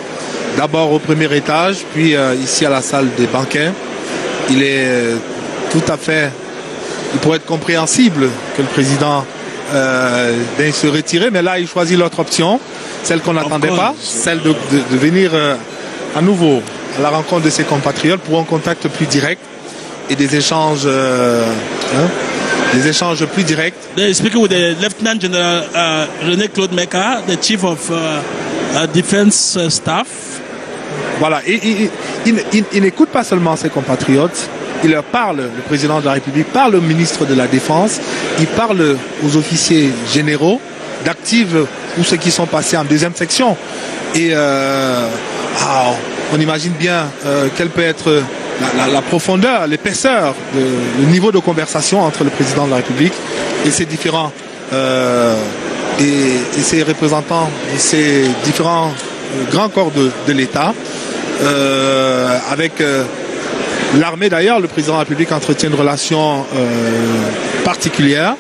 A: d'abord au premier étage, puis ici à la salle des banquets, il pourrait être compréhensible que le président veuille se retirer, mais là il choisit l'autre option, celle qu'on n'attendait pas, celle de venir à nouveau à la rencontre de ses compatriotes pour un contact plus direct et des échanges plus directs.
C: Speaking with the Lieutenant General René Claude Meka, the Chief of Defense Staff.
A: Voilà, et il n'écoute pas seulement ses compatriotes, il leur parle, le président de la République parle au ministre de la Défense, il parle aux officiers généraux d'actifs ou ceux qui sont passés en deuxième section. Et on imagine bien quelle peut être la profondeur, l'épaisseur, le niveau de conversation entre le président de la République et ses différents et ses représentants de ces différents grands corps de l'État. Avec l'armée d'ailleurs, le président de la République entretient une relation particulière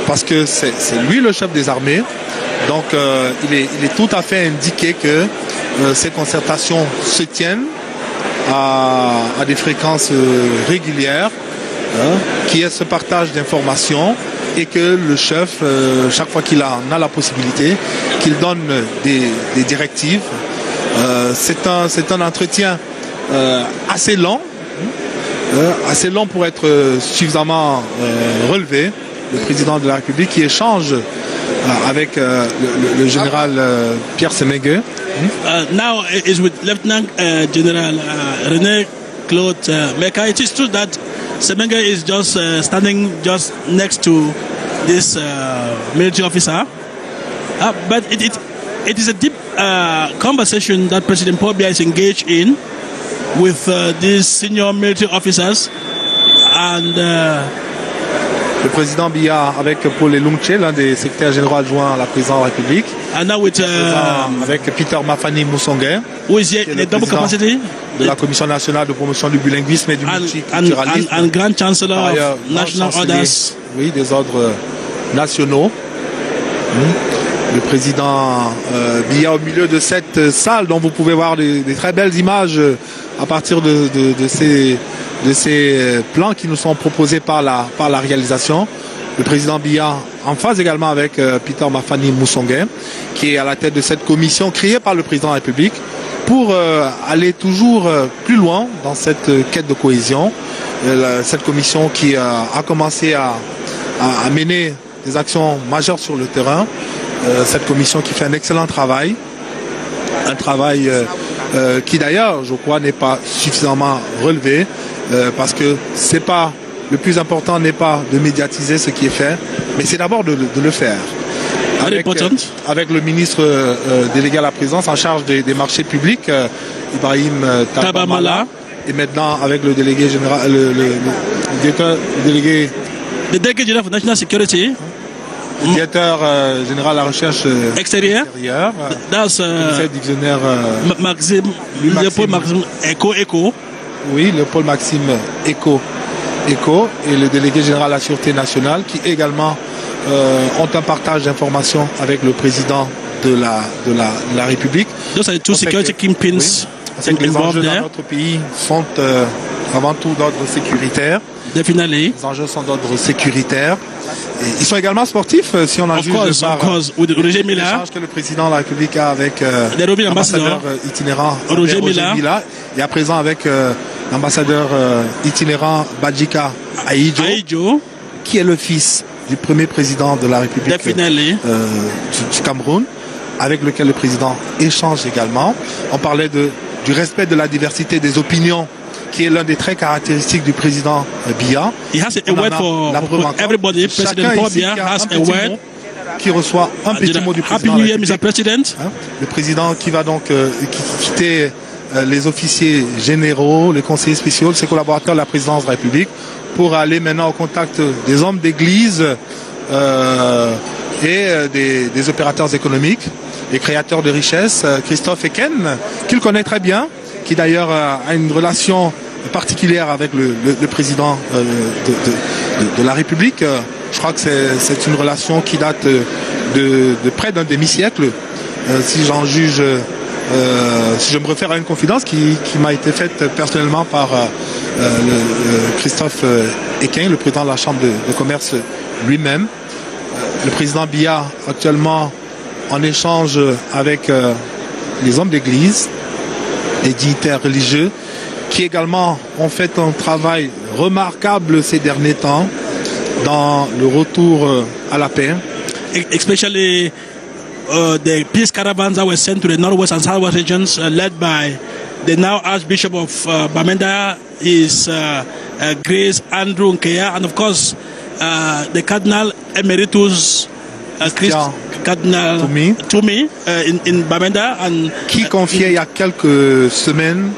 A: parce que c'est lui le chef des armées. Donc il est tout à fait indiqué que ces concertations se tiennent à des fréquences régulières, qu'il y ait ce partage d'informations et que le chef, chaque fois qu'il en a la possibilité, qu'il donne des directives. C'est un entretien assez long pour être suffisamment relevé. Le président de la République qui échange avec le général Pierre Semengue.
C: Now is with Lieutenant General René Claude Meka. It is true that Semengue is just standing just next to this military officer, but it is a deep conversation that President Paul Biya is engaged in with these senior military officers, and
A: le président Biya avec Paul Elungche, l'un des secrétaires généraux adjoints à la présidence de la République,
C: and now with
A: avec Peter Mafani Moussongue,
C: who is here in a double capacity
A: de la Commission nationale de promotion du bilinguisme et du multiculturalisme,
C: and Grand Chancellor of National Orders,
A: oui, des ordres nationaux. Le président Biya au milieu de cette salle dont vous pouvez voir des très belles images à partir de ces plans qui nous sont proposés par la réalisation. Le président Biya en phase également avec Peter Mafani Moussongué, qui est à la tête de cette commission créée par le président de la République pour aller toujours plus loin dans cette quête de cohésion. Cette commission qui a commencé à mener des actions majeures sur le terrain. Cette commission qui fait un excellent travail. Un travail qui d'ailleurs, je crois, n'est pas suffisamment relevé parce que c'est pas le plus important n'est pas de médiatiser ce qui est fait, mais c'est d'abord de le faire. Avec le ministre délégué à la présidence en charge des marchés publics, Ibrahim Tabamala, et maintenant avec le délégué général, le délégué
C: général de National Security,
A: le directeur général de la recherche extérieure, le dictionnaire
C: Paul Maxime Eco.
A: Oui, le Paul Maxime Eco et le délégué général de la Sûreté nationale qui également ont un partage d'informations avec le président de la République.
C: Those are the two security kingpins
A: les enjeux dans notre pays sont avant tout d'ordre sécuritaire.
C: Definitely.
A: Les enjeux sont d'ordre sécuritaire. Et ils sont également sportifs, si on en juge par l'échange que le président de la République a avec l'ambassadeur itinérant Roger Mila et à présent avec l'ambassadeur itinérant Badjika Aïdjo, qui est le fils du premier président de la République du Cameroun, avec lequel le président échange également. On parlait du respect de la diversité des opinions, qui est l'un des traits caractéristiques du président Biya.
C: He has a word for everybody. President Paul Biya has a word.
A: Qui reçoit un petit mot du président.
C: Happy New Year, Mr. President.
A: Le président qui va donc quitter les officiers généraux, les conseillers spéciaux, ses collaborateurs de la présidence de la République, pour aller maintenant au contact des hommes d'église et des opérateurs économiques, des créateurs de richesses. Christophe Eken, qu'il connaît très bien, qui d'ailleurs a une relation particulière avec le président de la République. Je crois que c'est une relation qui date de près d'un demi-siècle, si j'en juge, si je me réfère à une confidence qui m'a été faite personnellement par Christophe Eken, le président de la Chambre de commerce lui-même. Le président Biya, actuellement, en échange avec les hommes d'église, les dignitaires religieux, qui également ont fait un travail remarquable ces derniers temps dans le retour à la paix.
C: Especially the peace caravans that were sent to the northwest and southwest regions, led by the now Archbishop of Bamenda, his Grace Andrew Nkeya, and of course the Cardinal Emeritus Cardinal Toumi in Bamenda,
A: qui confiait il y a quelques semaines,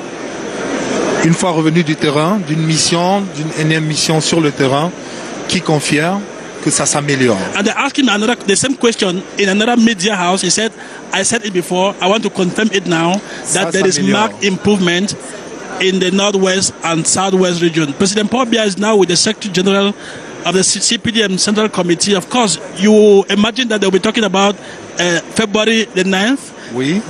A: une fois revenu du terrain, d'une énième mission sur le terrain, qui confiait que ça s'améliore.
C: And they asked him the same question in another media house. He said, I said it before, I want to confirm it now, that there is marked improvement in the northwest and southwest region. President Paul Biya is now with the Secretary General of the CPDM Central Committee. Of course, you imagine that they'll be talking about February the 9th,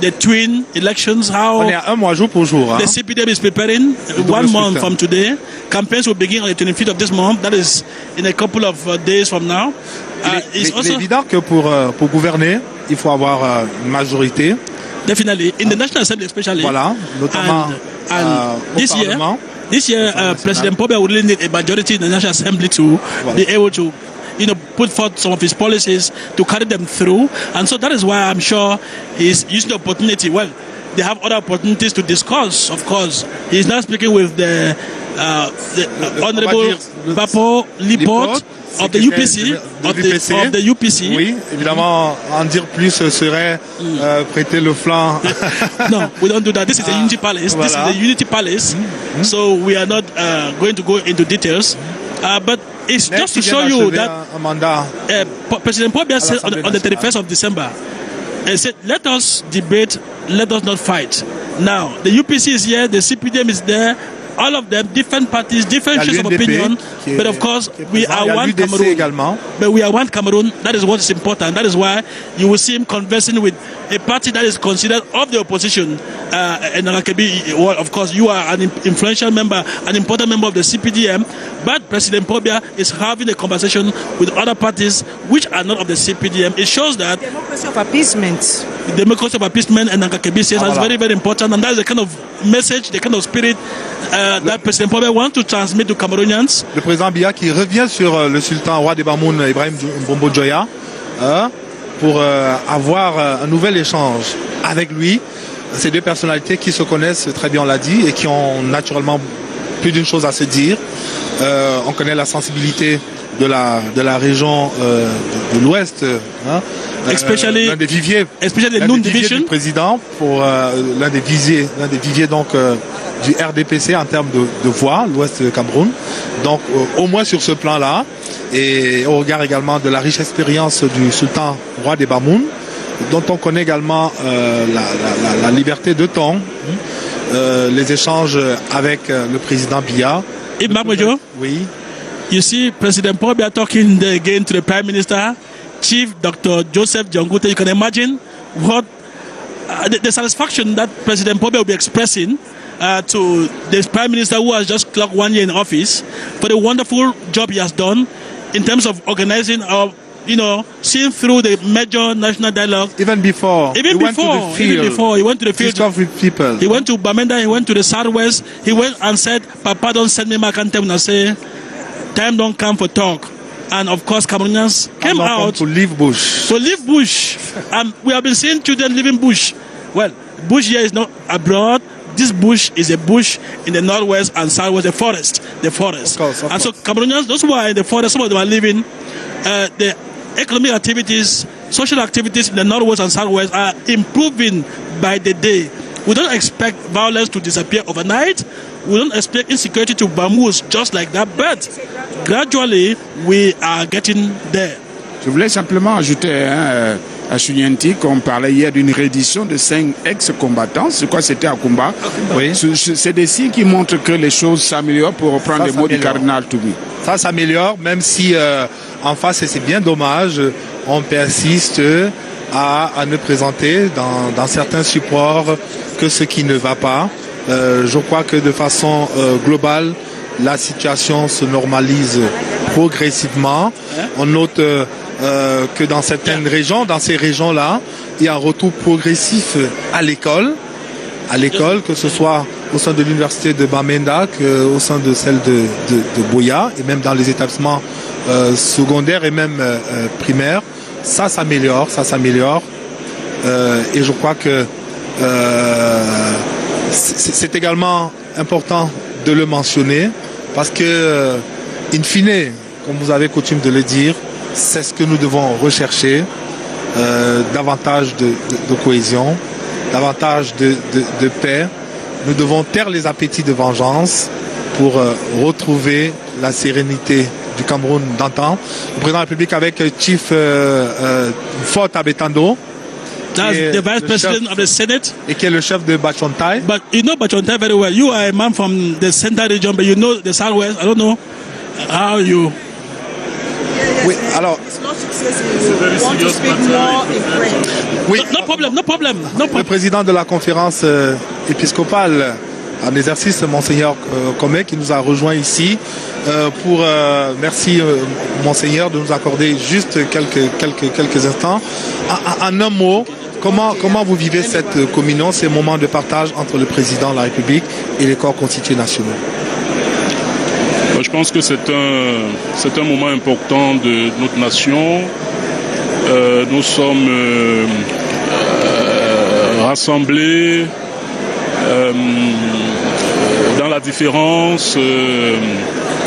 C: the twin elections, how
A: on est à un mois jour pour jour,
C: the CPDM is preparing 1 month from today. Campaigns will begin on the 25th of this month. That is in a couple of days from now.
A: Il est évident que pour gouverner, il faut avoir une majorité.
C: Definitely. In the National Assembly especially.
A: Voilà, notamment
C: This year, President Paul Biya will really need a majority in the National Assembly to be able to, put forth some of his policies to carry them through. And so that is why I'm sure he's using the opportunity. Well, they have other opportunities to discuss, of course. He's now speaking with the Honorable Papo Lipot of the UPC. Of the UPC.
A: Oui, évidemment, en dire plus serait prêter le flanc.
C: No, we don't do that. This is the Unity Palace. Voilà. This is the Unity Palace. So we are not going to go into details. But it's just to show you that President Paul Biya said on the 31st of December, he said, let us debate, let us not fight. Now, the UPC is here, the CPDM is there, all of them, different parties, different shades of opinion, but of course, we are one Cameroon. But we are one Cameroon. That is what is important. That is why you will see him conversing with a party that is considered of the opposition. And well, of course, you are an influential member, an important member of the CPDM, but President Pobia is having a conversation with other parties which are not of the CPDM. It shows that
E: democracy of appeasement.
C: Democracy of appeasement and Nangakebi says is very, very important, and that is the kind of message, the kind of spirit that President Pobia wants to transmit to Cameroonians.
A: Le président Biya qui revient sur le sultan roi des Bamoun, Ibrahim Mbombo Djoya, pour avoir un nouvel échange avec lui. Ces deux personnalités qui se connaissent très bien, on l'a dit, et qui ont naturellement plus d'une chose à se dire. On connaît la sensibilité de la région de l'Ouest, l'un des viviers, du président pour l'un des viviers donc du RDPC en termes de voix, l'Ouest du Cameroun. Donc au moins sur ce plan-là, et au regard également de la riche expérience du sultan roi des Bamoun, dont on connaît également la liberté de ton, les échanges avec le président Biya. Oui.
C: You see President Pobia talking again to the Prime Minister, Chief Dr. Joseph Diangouteh. You can imagine what the satisfaction that President Pobia will be expressing to the Prime Minister who has just clocked 1 year in office for the wonderful job he has done in terms of organizing seeing through the major national dialogue.
A: Even before he went to the field with people.
C: He went to Bamenda, he went to the Southwest, he went and said, Papa, don't send me back and say, time don't come for talk. And of course, Cameroonians came out
A: to leave bush.
C: And we have been seeing children leaving bush. Well, bush here is not abroad. This bush is a bush in the northwest and southwest, the forest. Of course. And so Cameroonians, those who are in the forest, some of them are living, the economic activities, social activities in the northwest and southwest are improving by the day. We don't expect violence to disappear overnight. We don't expect insecurity to vamoose just like that, but gradually we are getting there.
D: Je voulais simplement ajouter à Chunienti qu'on parlait hier d'une reddition de 5 ex-combattants. C'est quoi, c'était à Kumba?
A: Oui.
D: C'est des signes qui montrent que les choses s'améliorent, pour reprendre les mots du cardinal Toubi.
A: Ça s'améliore, même si en face, et c'est bien dommage, on persiste à ne présenter dans certains supports que ce qui ne va pas. Je crois que de façon globale, la situation se normalise progressivement. On note que dans certaines régions, dans ces régions-là, il y a un retour progressif à l'école, que ce soit au sein de l'université de Bamenda, qu'au sein de celle de Buea, et même dans les établissements secondaires et même primaires. Ça s'améliore. Et je crois que c'est également important de le mentionner parce que, in fine, comme vous avez coutume de le dire, c'est ce que nous devons rechercher, davantage de cohésion, davantage de paix. Nous devons taire les appétits de vengeance pour retrouver la sérénité du Cameroun d'antan. Le président de la République avec Chief Fort Abetando,
C: that's the Vice President of the Senate.
A: Et qui est le chef de Bachontai.
C: But you know Bachontai very well. You are a man from the central region, but you know the Southwest. I don't know how you...
A: Oui, alors...
C: Oui. No problem.
A: Le président de la conférence épiscopale en exercice, Monseigneur Comé, qui nous a rejoint ici merci Monseigneur de nous accorder juste quelques instants. En un mot, comment vous vivez cette communion, ces moments de partage entre le président de la République et les corps constitués nationaux?
F: Je pense que c'est un moment important de notre nation. Nous sommes rassemblés dans la différence,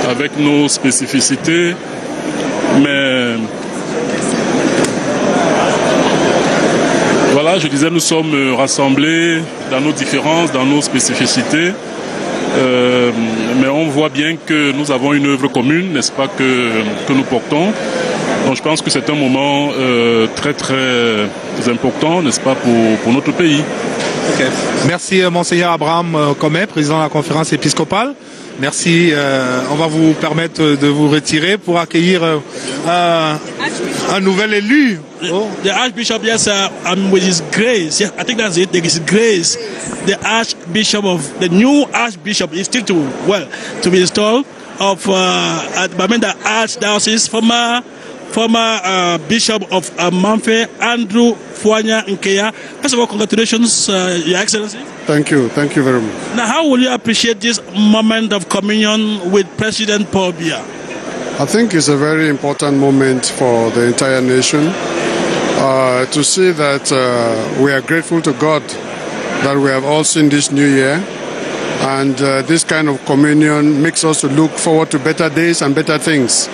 F: avec nos spécificités, mais voilà, je disais, nous sommes rassemblés dans nos différences, dans nos spécificités. Mais on voit bien que nous avons une œuvre commune, n'est-ce pas, que nous portons. Donc je pense que c'est un moment très très important, n'est-ce pas, pour notre pays.
A: Okay. Merci Monseigneur Abraham Commet, président de la conférence épiscopale. Merci. On va vous permettre de vous retirer pour accueillir un nouvel élu.
C: The Archbishop, yes, with his grace. Yes, I think that's it. His grace. The Archbishop the new Archbishop is still to be installed of Bamenda Archdiocese, former Bishop of Mamfe, Andrew Fuanya Nkeya. First of all, congratulations, Your Excellency.
G: Thank you very much.
C: Now, how will you appreciate this moment of communion with President Paul Biya?
G: I think it's a very important moment for the entire nation to see that we are grateful to God that we have all seen this new year. And this kind of communion makes us to look forward to better days and better things.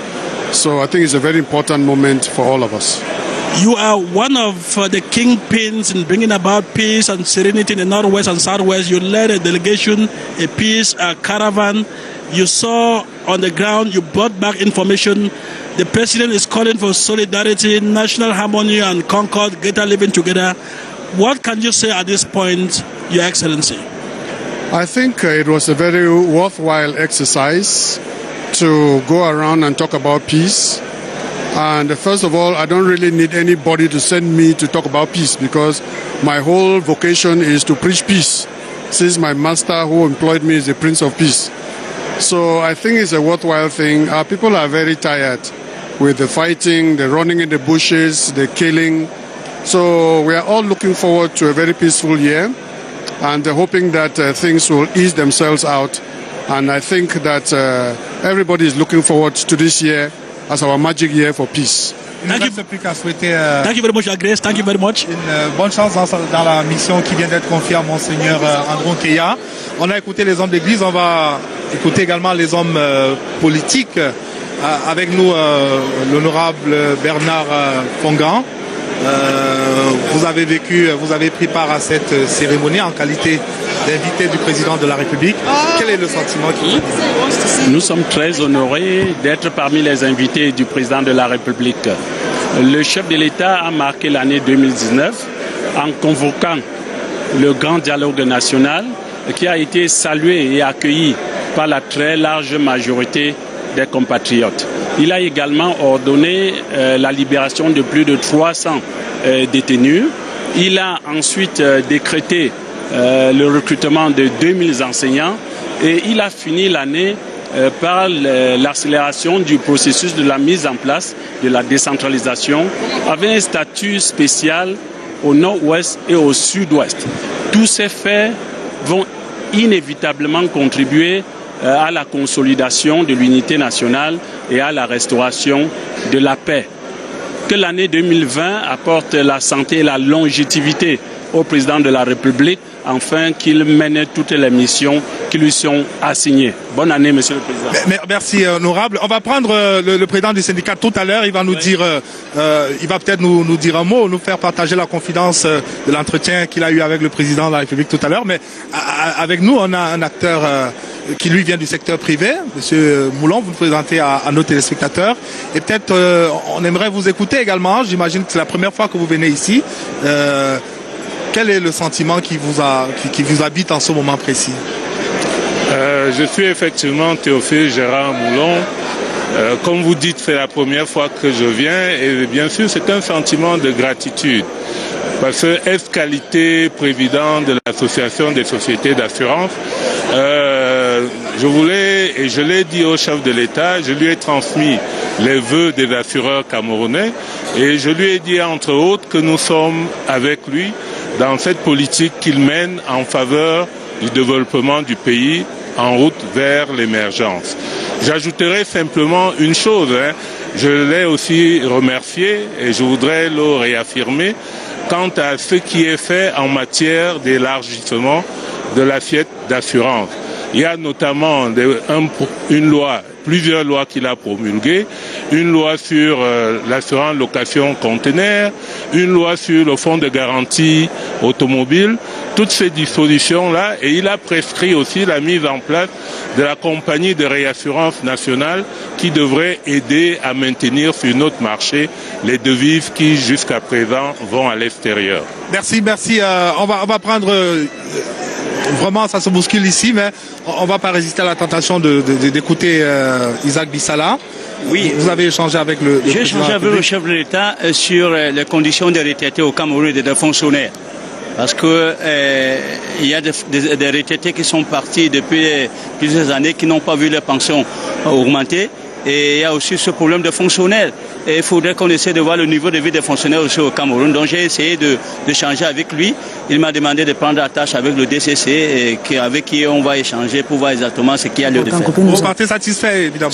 G: So I think it's a very important moment for all of us.
C: You are one of the kingpins in bringing about peace and serenity in the Northwest and Southwest. You led a delegation, a peace caravan. You saw on the ground, you brought back information. The president is calling for solidarity, national harmony and concord, greater living together. What can you say at this point, Your Excellency?
G: I think it was a very worthwhile exercise to go around and talk about peace. And first of all, I don't really need anybody to send me to talk about peace because my whole vocation is to preach peace, since my master who employed me is the Prince of Peace. So I think it's a worthwhile thing. Our people are very tired with the fighting, the running in the bushes, the killing. So we are all looking forward to a very peaceful year and hoping that things will ease themselves out. And I think that everybody is looking forward to this year as our magic year for peace.
C: Thank you very much, Your Grace. Thank you very much.
A: Bonne chance dans la mission qui vient d'être confiée à Monseigneur Andrew Nkeya. On a écouté les hommes d'église, on va écouter également les hommes politiques. Avec nous, l'honorable Bernard Fongan. Vous avez pris part à cette cérémonie en qualité d'invité du président de la République. Quel est le sentiment qui vous dit?
H: Nous sommes très honorés d'être parmi les invités du président de la République. Le chef de l'État a marqué l'année 2019 en convoquant le grand dialogue national qui a été salué et accueilli par la très large majorité des compatriotes. Il a également ordonné la libération de plus de 300 détenus. Il a ensuite décrété le recrutement de 2000 enseignants et il a fini l'année par l'accélération du processus de la mise en place de la décentralisation avec un statut spécial au nord-ouest et au sud-ouest. Tous ces faits vont inévitablement contribuer à la consolidation de l'unité nationale et à la restauration de la paix. Que l'année 2020 apporte la santé et la longévité au président de la République afin qu'il mène toutes les missions qui lui sont assignées. Bonne année, Monsieur le Président.
A: Merci, honorable. On va prendre le président du syndicat tout à l'heure. Il va nous dire, il va peut-être nous dire un mot, nous faire partager la confidence de l'entretien qu'il a eu avec le président de la République tout à l'heure. Mais avec nous, on a un acteur qui lui vient du secteur privé, Monsieur Moulon. Vous nous présentez à nos téléspectateurs. Et peut-être, on aimerait vous écouter également. J'imagine que c'est la première fois que vous venez ici. Quel est le sentiment qui vous habite en ce moment précis?
I: Je suis effectivement Théophile Gérard Moulon. Comme vous dites, c'est la première fois que je viens et bien sûr c'est un sentiment de gratitude. Parce que ex-qualité président de l'Association des sociétés d'assurance, je voulais, et je l'ai dit au chef de l'État, je lui ai transmis les vœux des assureurs camerounais et je lui ai dit entre autres que nous sommes avec lui dans cette politique qu'il mène en faveur du développement du pays en route vers l'émergence. J'ajouterai simplement une chose, je l'ai aussi remercié et je voudrais le réaffirmer quant à ce qui est fait en matière d'élargissement de l'assiette d'assurance. Il y a notamment plusieurs lois qu'il a promulguées, une loi sur l'assurance location conteneur, une loi sur le fonds de garantie automobile, toutes ces dispositions-là, et il a prescrit aussi la mise en place de la compagnie de réassurance nationale qui devrait aider à maintenir sur notre marché les devises qui jusqu'à présent vont à l'extérieur.
A: Merci. On va prendre... Vraiment, ça se bouscule ici, mais on ne va pas résister à la tentation d'écouter Isaac Bissala.
J: Oui,
A: vous avez échangé avec le
J: J'ai échangé avec le chef de l'État sur les conditions des retraités au Cameroun et des fonctionnaires. Parce que il y a des retraités qui sont partis depuis plusieurs années, qui n'ont pas vu leur pension augmenter. Et il y a aussi ce problème de fonctionnaires. Et il faudrait qu'on essaie de voir le niveau de vie des fonctionnaires aussi au Cameroun. Donc j'ai essayé de changer avec lui. Il m'a demandé de prendre attache avec le DCC, avec qui on va échanger pour voir exactement ce qu'il y a lieu de faire.
A: Vous partez satisfait, évidemment.